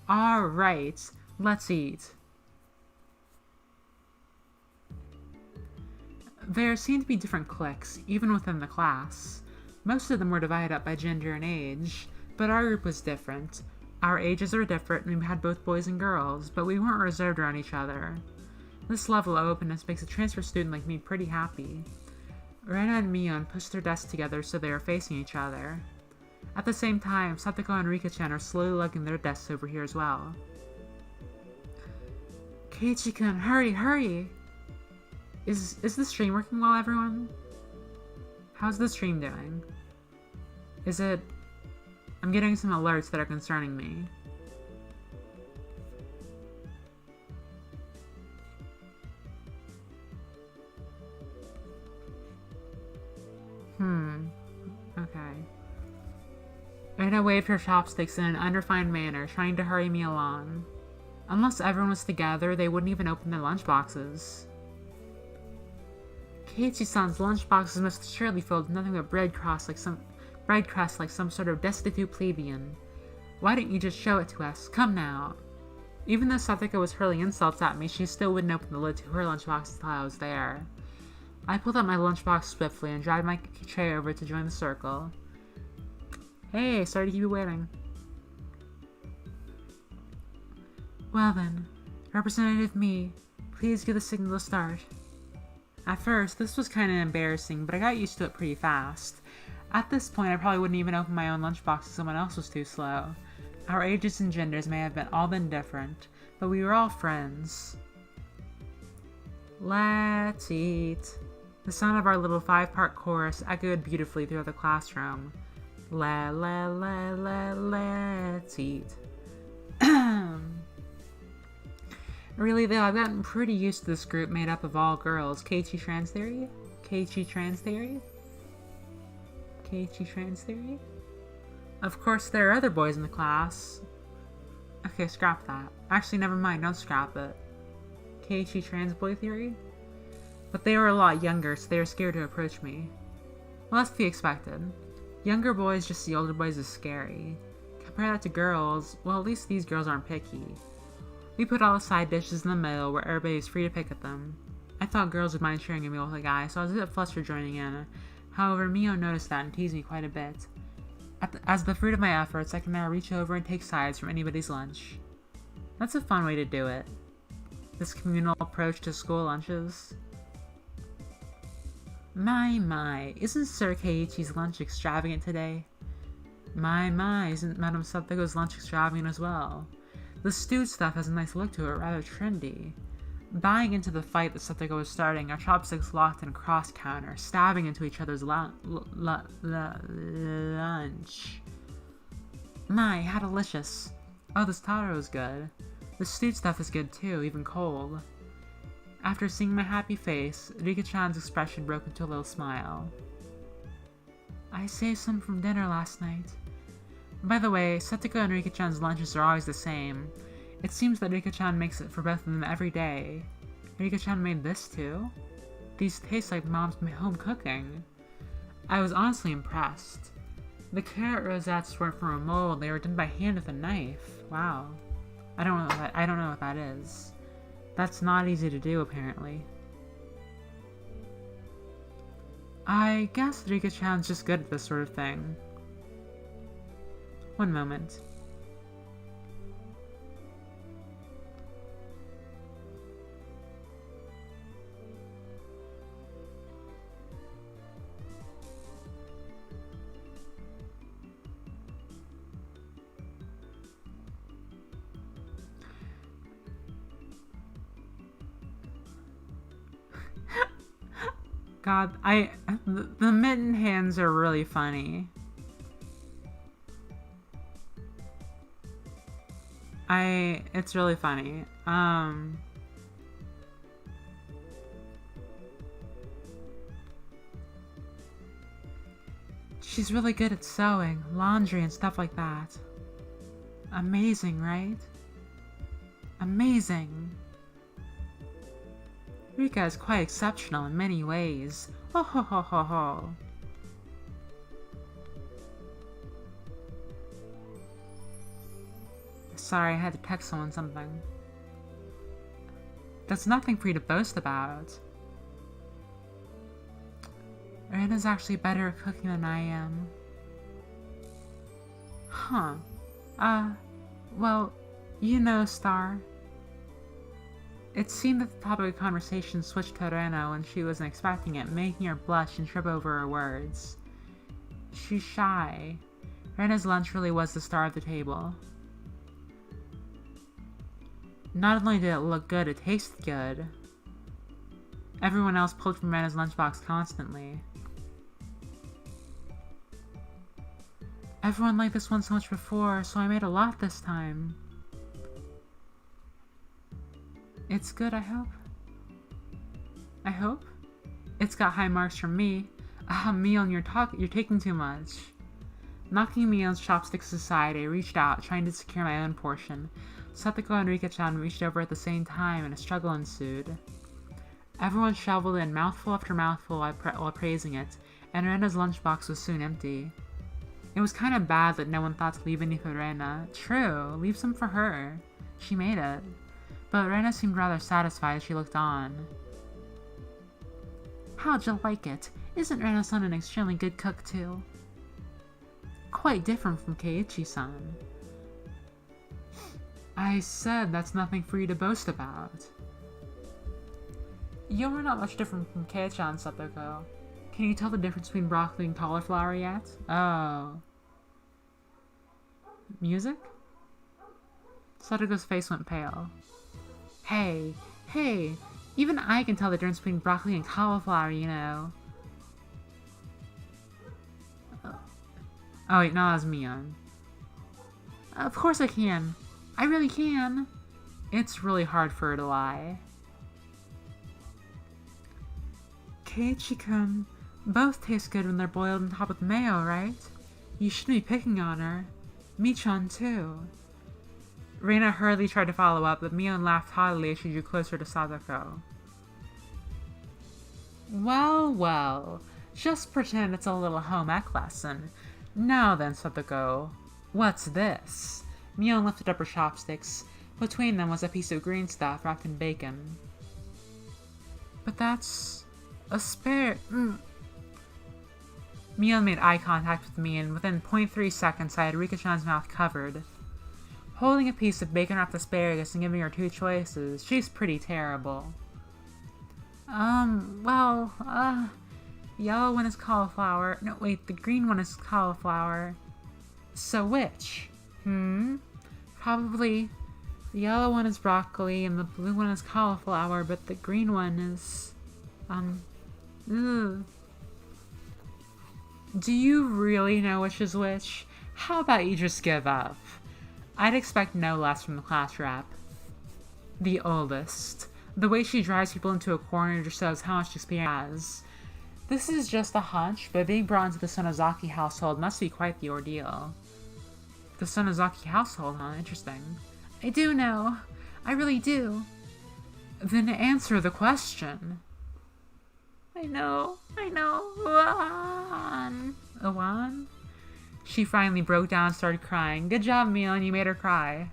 Alright, let's eat. There seemed to be different cliques, even within the class. Most of them were divided up by gender and age, but our group was different. Our ages were different, and we had both boys and girls, but we weren't reserved around each other. This level of openness makes a transfer student like me pretty happy. Rena and Mion pushed their desks together so they were facing each other. At the same time, Satoko and Rika-chan are slowly lugging their desks over here as well. Keiichi-kun, hurry, hurry! Is the stream working well, everyone? How's the stream doing? Is it... I'm getting some alerts that are concerning me. Okay. Rena waved her chopsticks in an unrefined manner, trying to hurry me along. Unless everyone was together, they wouldn't even open their lunchboxes. Keiichi-san's lunchbox is most surely filled with nothing but bread crusts like some sort of destitute plebeian. Why didn't you just show it to us? Come now. Even though Satoko was hurling insults at me, she still wouldn't open the lid to her lunchbox until I was there. I pulled out my lunchbox swiftly and dragged my tray over to join the circle. Hey, sorry to keep you waiting. Well then, Representative Me, please give the signal to start. At first, this was kinda embarrassing, but I got used to it pretty fast. At this point, I probably wouldn't even open my own lunchbox if someone else was too slow. Our ages and genders may have all been different, but we were all friends. Let's eat. The sound of our little 5-part chorus echoed beautifully through the classroom. Let's eat. Really though, I've gotten pretty used to this group made up of all girls. Keiichi trans theory? Keiichi trans theory? Keiichi trans theory? Of course, there are other boys in the class. Okay, scrap that. Actually, never mind, don't scrap it. Keiichi trans boy theory? But they were a lot younger, so they were scared to approach me. Well, that's to be expected. Younger boys just see older boys as scary. Compare that to girls, well, at least these girls aren't picky. We put all the side dishes in the middle where everybody was free to pick at them. I thought girls would mind sharing a meal with a guy, so I was a bit flustered joining in. However, Mio noticed that and teased me quite a bit. As the fruit of my efforts, I can now reach over and take sides from anybody's lunch. That's a fun way to do it. This communal approach to school lunches. My, isn't Sir Keiichi's lunch extravagant today? My, isn't Madame Satoko's lunch extravagant as well? The stewed stuff has a nice look to it, rather trendy. Buying into the fight that Satoko was starting, our chopsticks locked in a cross counter, stabbing into each other's lunch. My, how delicious. Oh, this taro is good. The stewed stuff is good too, even cold. After seeing my happy face, Rika-chan's expression broke into a little smile. I saved some from dinner last night. By the way, Satoko and Rika-chan's lunches are always the same. It seems that Rika-chan makes it for both of them every day. Rika-chan made this too? These taste like mom's home cooking. I was honestly impressed. The carrot rosettes weren't from a mold, they were done by hand with a knife. Wow. I don't know what that is. That's not easy to do, apparently. I guess Rika-chan's just good at this sort of thing. One moment. God, the mitten hands are really funny. It's really funny. She's really good at sewing, laundry, and stuff like that. Amazing, right? Amazing. Rika is quite exceptional in many ways. Ho ho ho ho ho. Sorry, I had to text someone something. That's nothing for you to boast about. Reina's actually better at cooking than I am. Huh. Well, you know, Star. It seemed that the topic of conversation switched to Reina when she wasn't expecting it, making her blush and trip over her words. She's shy. Reina's lunch really was the star of the table. Not only did it look good, it tasted good. Everyone else pulled from Reina's lunchbox constantly. Everyone liked this one so much before, so I made a lot this time. It's good, I hope. I hope? It's got high marks from me. Mion, you're taking too much. Knocking Mion's chopsticks aside, I reached out, trying to secure my own portion. Satoko and Rika-chan reached over at the same time, and a struggle ensued. Everyone shoveled in mouthful after mouthful while praising it, and Reina's lunchbox was soon empty. It was kind of bad that no one thought to leave any for Reina. True, leave some for her. She made it. But Reina seemed rather satisfied as she looked on. How'd you like it? Isn't Reina-san an extremely good cook too? Quite different from Keiichi-san. I said that's nothing for you to boast about. You're not much different from Kei-chan, Satoko. Can you tell the difference between broccoli and cauliflower yet? Oh. Music? Satoko's face went pale. Hey, even I can tell the difference between broccoli and cauliflower, you know. Oh wait, no, that was Mion. Of course I can. I really can. It's really hard for her to lie. Keiichi-kun, both taste good when they're boiled on top with mayo, right? You shouldn't be picking on her. Mi-chan too. Reina hurriedly tried to follow up, but Mion laughed haughtily as she drew closer to Satoko. Well, just pretend it's a little home ec lesson. Now then, Satoko, what's this? Mion lifted up her chopsticks. Between them was a piece of green stuff wrapped in bacon. But that's... Mion made eye contact with me, and within 0.3 seconds I had Rika-chan's mouth covered. Holding a piece of bacon-wrapped asparagus and giving her two choices, she's pretty terrible. Yellow one is cauliflower. No, wait, the green one is cauliflower. So which? Probably the yellow one is broccoli and the blue one is cauliflower, but the green one is, ugh. Do you really know which is which? How about you just give up? I'd expect no less from the class rep. The oldest. The way she drives people into a corner just shows how much experience she has. This is just a hunch, but being brought into the Sonozaki household must be quite the ordeal. The Sonozaki household, huh? Interesting. I do know. I really do. Then answer the question. I know. Awan? She finally broke down and started crying. Good job, Mion, you made her cry.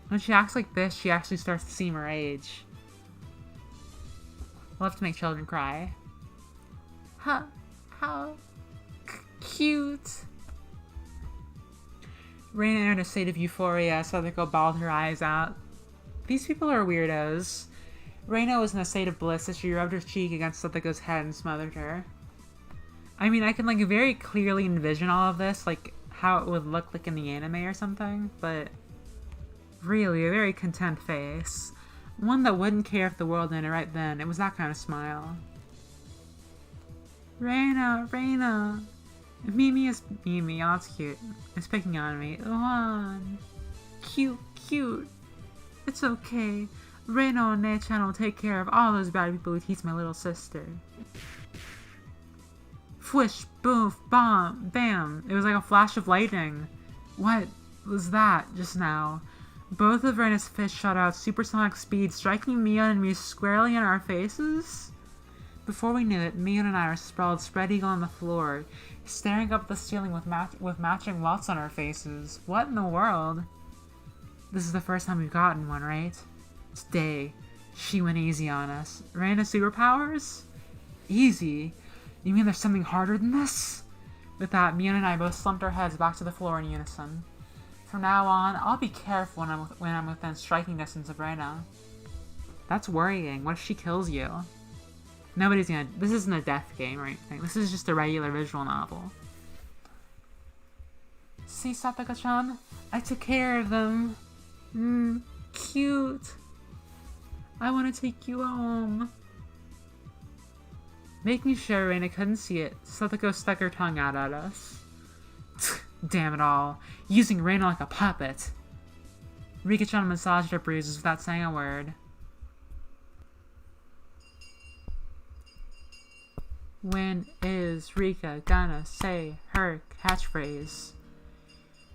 When she acts like this, she actually starts to seem her age. Love to make children cry. Huh? How cute. Reina entered a state of euphoria as Sadako bawled her eyes out. These people are weirdos. Reina was in a state of bliss as she rubbed her cheek against Sadako's head and smothered her. I mean, I can like very clearly envision all of this, like how it would look like in the anime or something, but really a very content face. One that wouldn't care if the world ended right then. It was that kind of smile. Reina! Mimi, oh that's cute. It's picking on me. Uwan! Cute. It's okay. Reina and Ne-chan will take care of all those bad people who tease my little sister. Fwish, boof, bomb, bam. It was like a flash of lightning. What was that just now? Both of Reina's fists shot out supersonic speed, striking Mion and me squarely in our faces. Before we knew it, Mion and I were sprawled spread eagle on the floor, staring up at the ceiling with matching welts on our faces. What in the world? This is the first time we've gotten one, right? Today, she went easy on us. Reina superpowers? Easy? You mean there's something harder than this? With that, Mion and I both slumped our heads back to the floor in unison. From now on, I'll be careful when I'm within striking distance of Reina. That's worrying. What if she kills you? Nobody's gonna... This isn't a death game or anything. This is just a regular visual novel. See, Sataka-chan? I took care of them. Cute. I want to take you home. Making sure Reina couldn't see it, Satoko stuck her tongue out at us. Damn it all. Using Reina like a puppet. Rika-chan massaged her bruises without saying a word. When is Rika gonna say her catchphrase?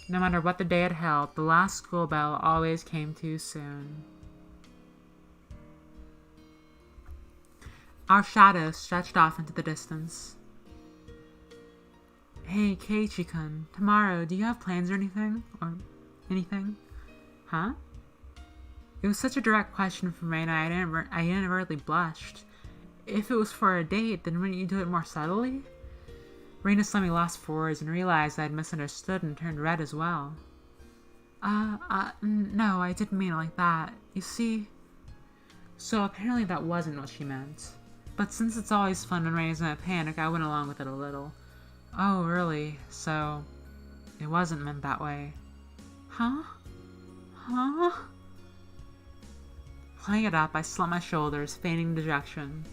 No matter what the day had held, the last school bell always came too soon. Our shadows stretched off into the distance. Hey, Keiichi-kun, tomorrow, do you have plans or anything? Or anything? Huh? It was such a direct question from Reina, I inadvertently blushed. If it was for a date, then wouldn't you do it more subtly? Reina saw me last for words and realized I had misunderstood and turned red as well. No, I didn't mean it like that. You see? So apparently that wasn't what she meant. But since it's always fun when Reina's in a panic, I went along with it a little. Oh, really? So, it wasn't meant that way. Huh? Huh? Playing it up, I slumped my shoulders, feigning dejection.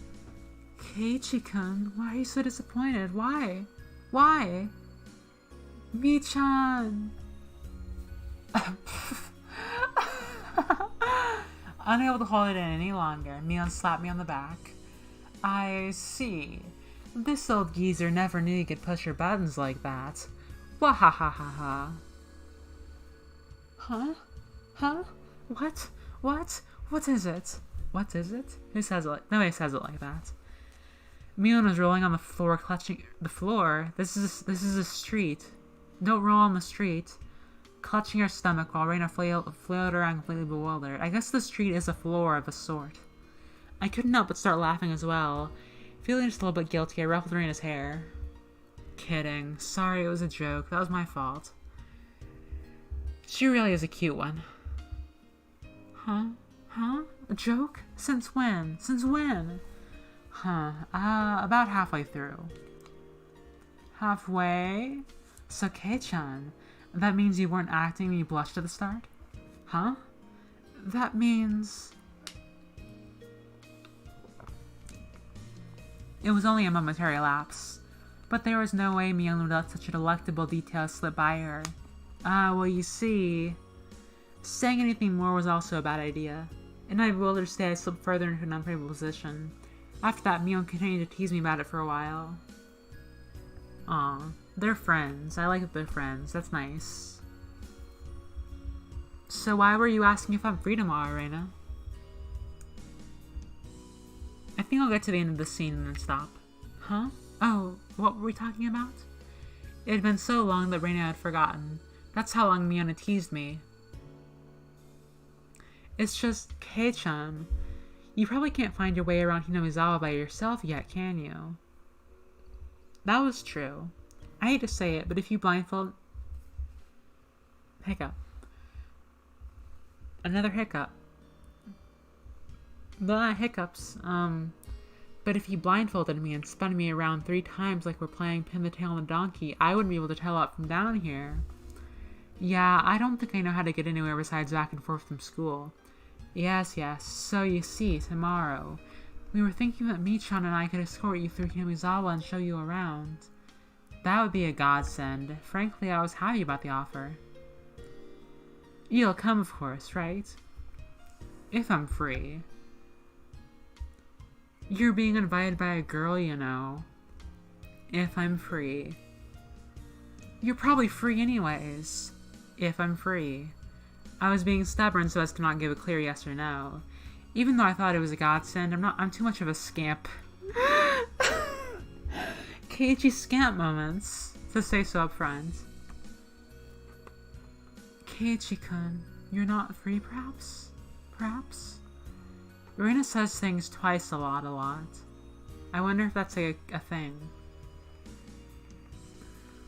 Keiichi-kun, why are you so disappointed? Why? Why? Mi-chan! Unable to hold it in any longer, Mion slapped me on the back. I see. This old geezer never knew you could push your buttons like that. Wahahaha. Huh? Huh? What? What? What is it? What is it? Who says it like... Nobody says it like that. Mion was rolling on the floor, clutching... The floor? This is a street. Don't roll on the street. Clutching her stomach while Reina flailed around completely bewildered. I guess the street is a floor of a sort. I couldn't help but start laughing as well. Feeling just a little bit guilty, I ruffled Reina's hair. Kidding. Sorry, it was a joke. That was my fault. She really is a cute one. Huh? Huh? A joke? Since when? Since when? Huh. About halfway through. Halfway? So, Kei-chan, that means you weren't acting when you blushed at the start? Huh? That means... It was only a momentary lapse, but there was no way Mion would let such a delectable detail slip by her. Well, you see... Saying anything more was also a bad idea. In my bewildered state, I slipped further into an unpredictable position. After that, Mion continued to tease me about it for a while. Aw, they're friends. I like that they're friends. That's nice. So why were you asking if I'm free tomorrow, Reina? I think I'll get to the end of the scene and then stop. Huh? Oh, what were we talking about? It had been so long that Reina had forgotten. That's how long Mion had teased me. It's just, Kei-chan, you probably can't find your way around Hinamizawa by yourself yet, can you? That was true. I hate to say it, but if you blindfold... Hiccup. Another hiccup. Blah, hiccups. But if you blindfolded me and spun me around 3 times like we're playing Pin the Tail on the Donkey, I wouldn't be able to tell up from down here. Yeah, I don't think I know how to get anywhere besides back and forth from school. Yes. So you see, tomorrow, we were thinking that Mi-chan and I could escort you through Hinamizawa and show you around. That would be a godsend. Frankly, I was happy about the offer. You'll come, of course, right? If I'm free. You're being invited by a girl, you know. If I'm free. You're probably free anyways. If I'm free. I was being stubborn so as to not give a clear yes or no. Even though I thought it was a godsend, I'm too much of a scamp. Keiichi scamp moments, to say so up front. Keiichi-kun, you're not free perhaps? Perhaps? Reina says things twice a lot. I wonder if that's a thing.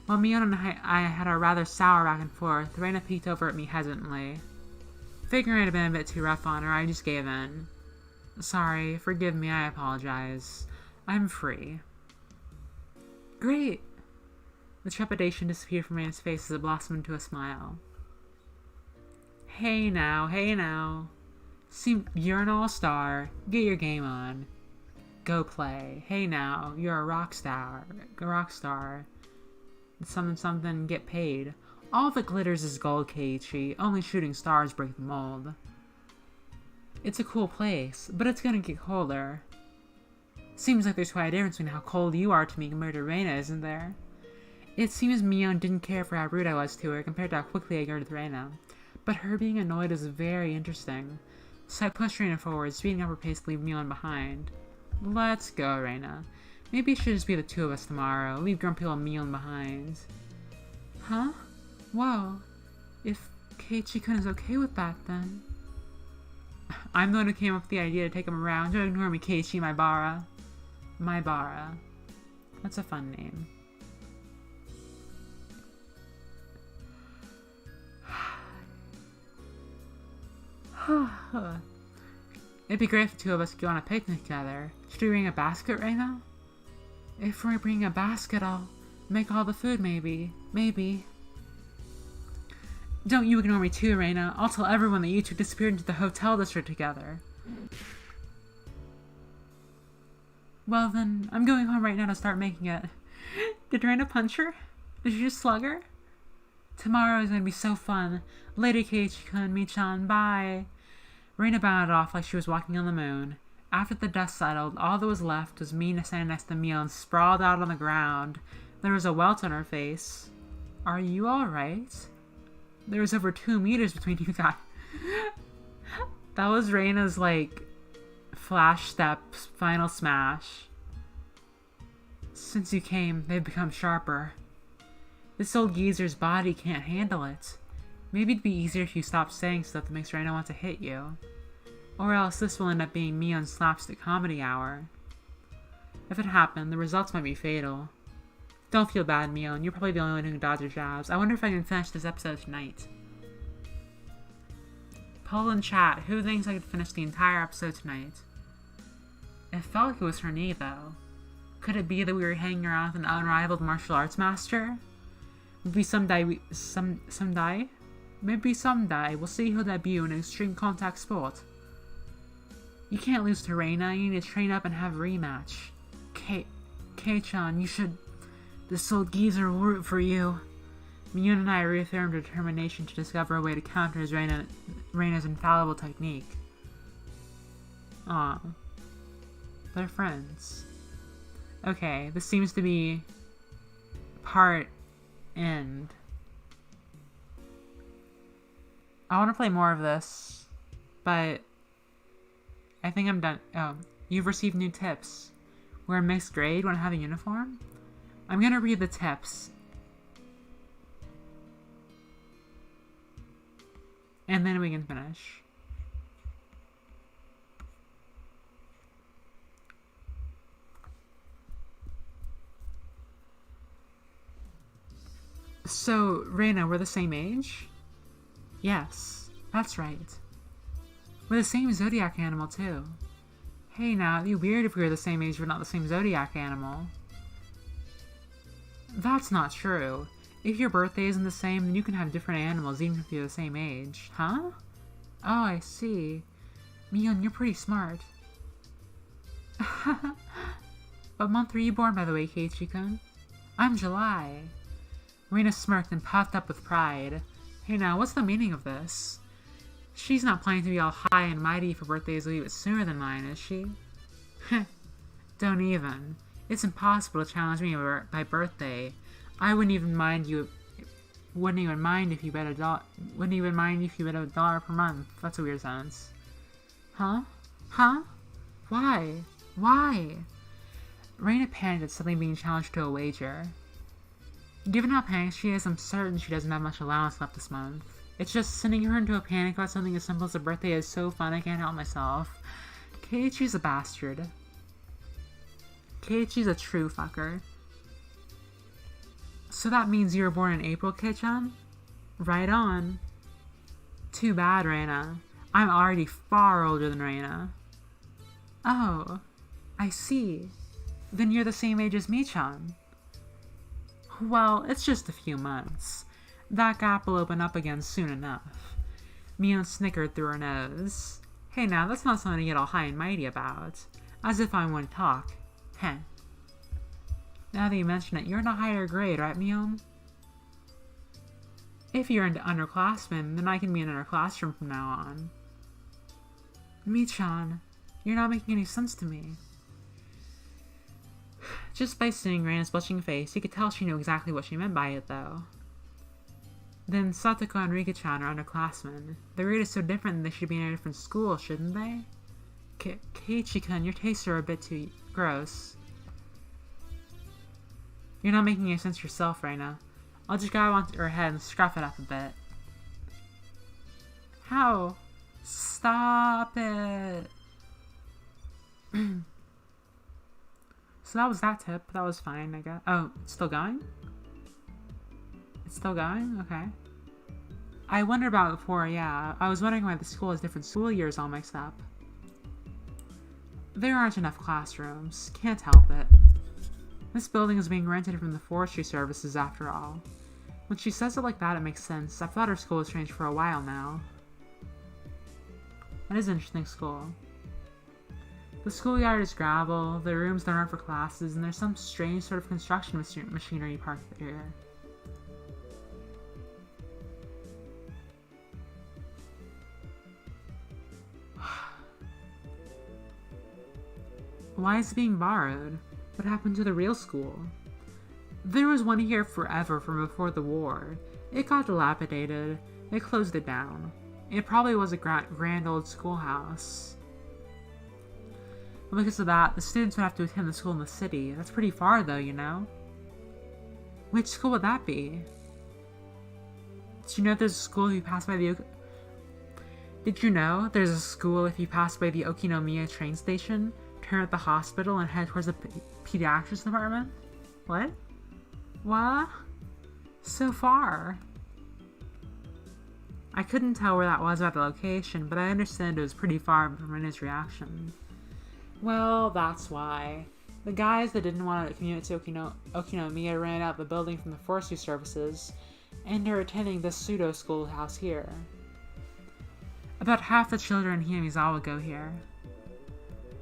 While Mion and I had a rather sour back and forth, Reina peeked over at me hesitantly. Figuring it had been a bit too rough on her, I just gave in. Sorry, forgive me, I apologize. I'm free. Great! The trepidation disappeared from Reina's face as it blossomed into a smile. Hey now. See, you're an all-star. Get your game on. Go play. Hey now, you're a rock star. Something, get paid. All that glitters is gold, Keiichi. Only shooting stars break the mold. It's a cool place, but it's gonna get colder. Seems like there's quite a difference between how cold you are to me compared to Reina, isn't there? It seems Mion didn't care for how rude I was to her compared to how quickly I ignored Reina. But her being annoyed is very interesting. So I pushed Reina forward, speeding up her pace to leave Mion behind. Let's go, Reina. Maybe it should just be the two of us tomorrow. Leave grumpy old Mion behind. Huh? Whoa. If Keiichi-kun is okay with that, then... I'm the one who came up with the idea to take him around. Don't ignore me, Keiichi, my Bara. My Bara. That's a fun name. It'd be great if the two of us could go on a picnic together. Should we bring a basket right now? If we bring a basket, I'll make all the food, maybe. Don't you ignore me too, Reina. I'll tell everyone that you two disappeared into the hotel district together. Well then, I'm going home right now to start making it. Did Reina punch her? Did you just slug her? Tomorrow is going to be so fun. Later, Keiichi-kun, Mi-chan, bye. Reina bounded off like she was walking on the moon. After the dust settled, all that was left was me standing next to Mion, sprawled out on the ground. There was a welt on her face. Are you alright? There was over 2 meters between you guys. That was Reina's, flash steps, final smash. Since you came, they've become sharper. This old geezer's body can't handle it. Maybe it'd be easier if you stopped saying stuff that makes Reina want to hit you. Or else this will end up being Mion's slapstick comedy hour. If it happened, the results might be fatal. Don't feel bad, Mion. You're probably the only one who can dodge your jabs. I wonder if I can finish this episode tonight. Poll in chat, who thinks I could finish the entire episode tonight? It felt like it was for me, though. Could it be that we were hanging around with an unrivaled martial arts master? Maybe someday we'll see he'll debut in an extreme contact sport. You can't lose to Reina. You need to train up and have a rematch. Kei-chan, you should... This old geezer will root for you. Mion and I reaffirmed our determination to discover a way to counter Reina's infallible technique. Aw. They're friends. Okay, this seems to be... part end. I want to play more of this, but I think I'm done. Oh, you've received new tips. We're a mixed grade, want to have a uniform? I'm gonna read the tips. And then we can finish. So, Reina, we're the same age? Yes, that's right. We're the same zodiac animal, too. Hey now, it'd be weird if we were the same age but not the same zodiac animal. That's not true. If your birthday isn't the same, then you can have different animals even if you're the same age. Huh? Oh, I see. Mion, you're pretty smart. What month were you born, by the way, Keiichi-kun? I'm July. Reina smirked and puffed up with pride. Hey now, what's the meaning of this? She's not planning to be all high and mighty if her birthday is a little bit sooner than mine, is she? Don't even. It's impossible to challenge me by birthday. I wouldn't even mind if you bet $1 per month. That's a weird sentence. Huh? Huh? Why? Why? Reina panicked at suddenly being challenged to a wager. Given how panicked she is, I'm certain she doesn't have much allowance left this month. It's just sending her into a panic about something as simple as a birthday is so fun I can't help myself. Keiichi's a bastard. Keiichi's a true fucker. So that means you were born in April, Kei-chan? Right on. Too bad, Reina. I'm already far older than Reina. Oh, I see. Then you're the same age as me-chan. Well, it's just a few months. That gap will open up again soon enough. Mion snickered through her nose. Hey now, that's not something to get all high and mighty about. As if I want to talk. Heh. Now that you mention it, you're in a higher grade, right, Mion? If you're into underclassmen, then I can be in our classroom from now on. Mi-chan, you're not making any sense to me. Just by seeing Reina's blushing face, you could tell she knew exactly what she meant by it, though. Then Satoko and Rika-chan are underclassmen. Their grade is so different that they should be in a different school, shouldn't they? Keiichi-kun, your tastes are a bit too gross. You're not making any sense yourself, Reina. I'll just grab onto her head and scruff it up a bit. How? Stop it! So that was that tip. That was fine, I guess. Oh, it's still going? It's still going? Okay. I wondered about it before, yeah. I was wondering why the school has different school years all mixed up. There aren't enough classrooms. Can't help it. This building is being rented from the forestry services after all. When she says it like that, it makes sense. I've thought her school has changed for a while now. That is an interesting school. The schoolyard is gravel, the rooms don't aren't for classes, and there's some strange sort of construction machinery parked there. Why is it being borrowed? What happened to the real school? There was one here forever from before the war. It got dilapidated. They closed it down. It probably was a grand old schoolhouse. But because of that, the students would have to attend the school in the city. That's pretty far though, you know? Which school would that be? Did you know there's a school if you pass by the Did you know there's a school if you pass by the Okinomiya train station, turn at the hospital, and head towards the pediatrics department? What? What? So far. I couldn't tell where that was about the location, but I understand it was pretty far from Rena's reaction. Well, that's why. The guys that didn't want to commute to Okinomiya ran out the building from the forestry services, and are attending this pseudo-schoolhouse here. About half the children in Hinamizawa go here.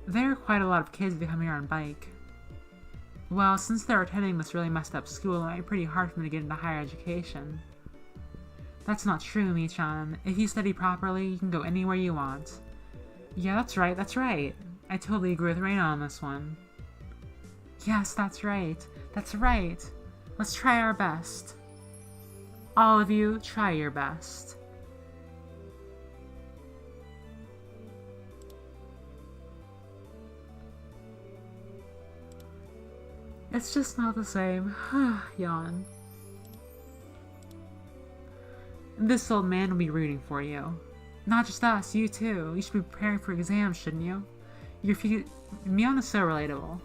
There are quite a lot of kids that come here on bike. Well, since they're attending this really messed up school, it might be pretty hard for them to get into higher education. That's not true, Mi-chan. If you study properly, you can go anywhere you want. Yeah, that's right, that's right. I totally agree with Reina on this one. Yes, that's right. That's right. Let's try our best. All of you, try your best. It's just not the same. Yawn. This old man will be rooting for you. Not just us, you too. You should be preparing for exams, shouldn't you? Mion is so relatable.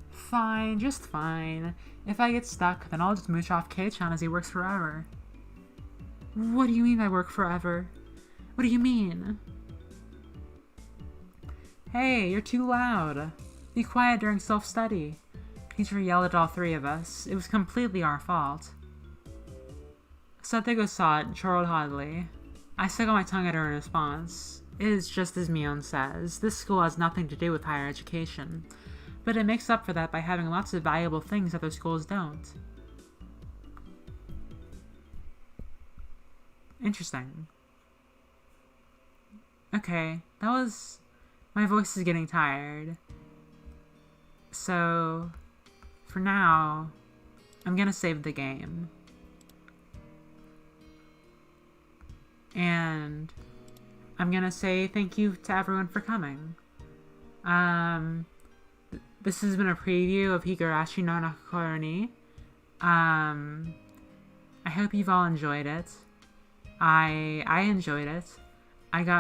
Fine, just fine. If I get stuck, then I'll just mooch off Kei-chan as he works forever. What do you mean by work forever? What do you mean? Hey, you're too loud. Be quiet during self-study. Teacher yelled at all three of us. It was completely our fault. Satoko saw it and chortled haughtily. I stuck out my tongue at her in response. It is just as Mion says. This school has nothing to do with higher education. But it makes up for that by having lots of valuable things other schools don't. Interesting. Okay, that was... My voice is getting tired. So, for now, I'm gonna save the game. And I'm gonna say thank you to everyone for coming. This has been a preview of Higurashi no Naku Koro Ni. I hope you've all enjoyed it. I enjoyed it.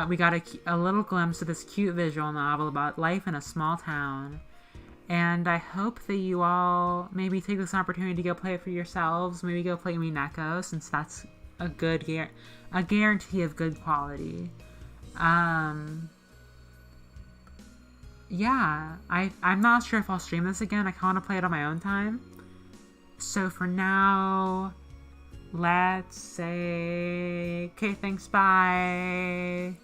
We got a little glimpse of this cute visual novel about life in a small town. And I hope that you all maybe take this opportunity to go play it for yourselves. Maybe go play Mineko, since that's a guarantee of good quality. Yeah, I'm not sure if I'll stream this again. I kind of want to play it on my own time. So for now, let's say, okay, thanks, bye.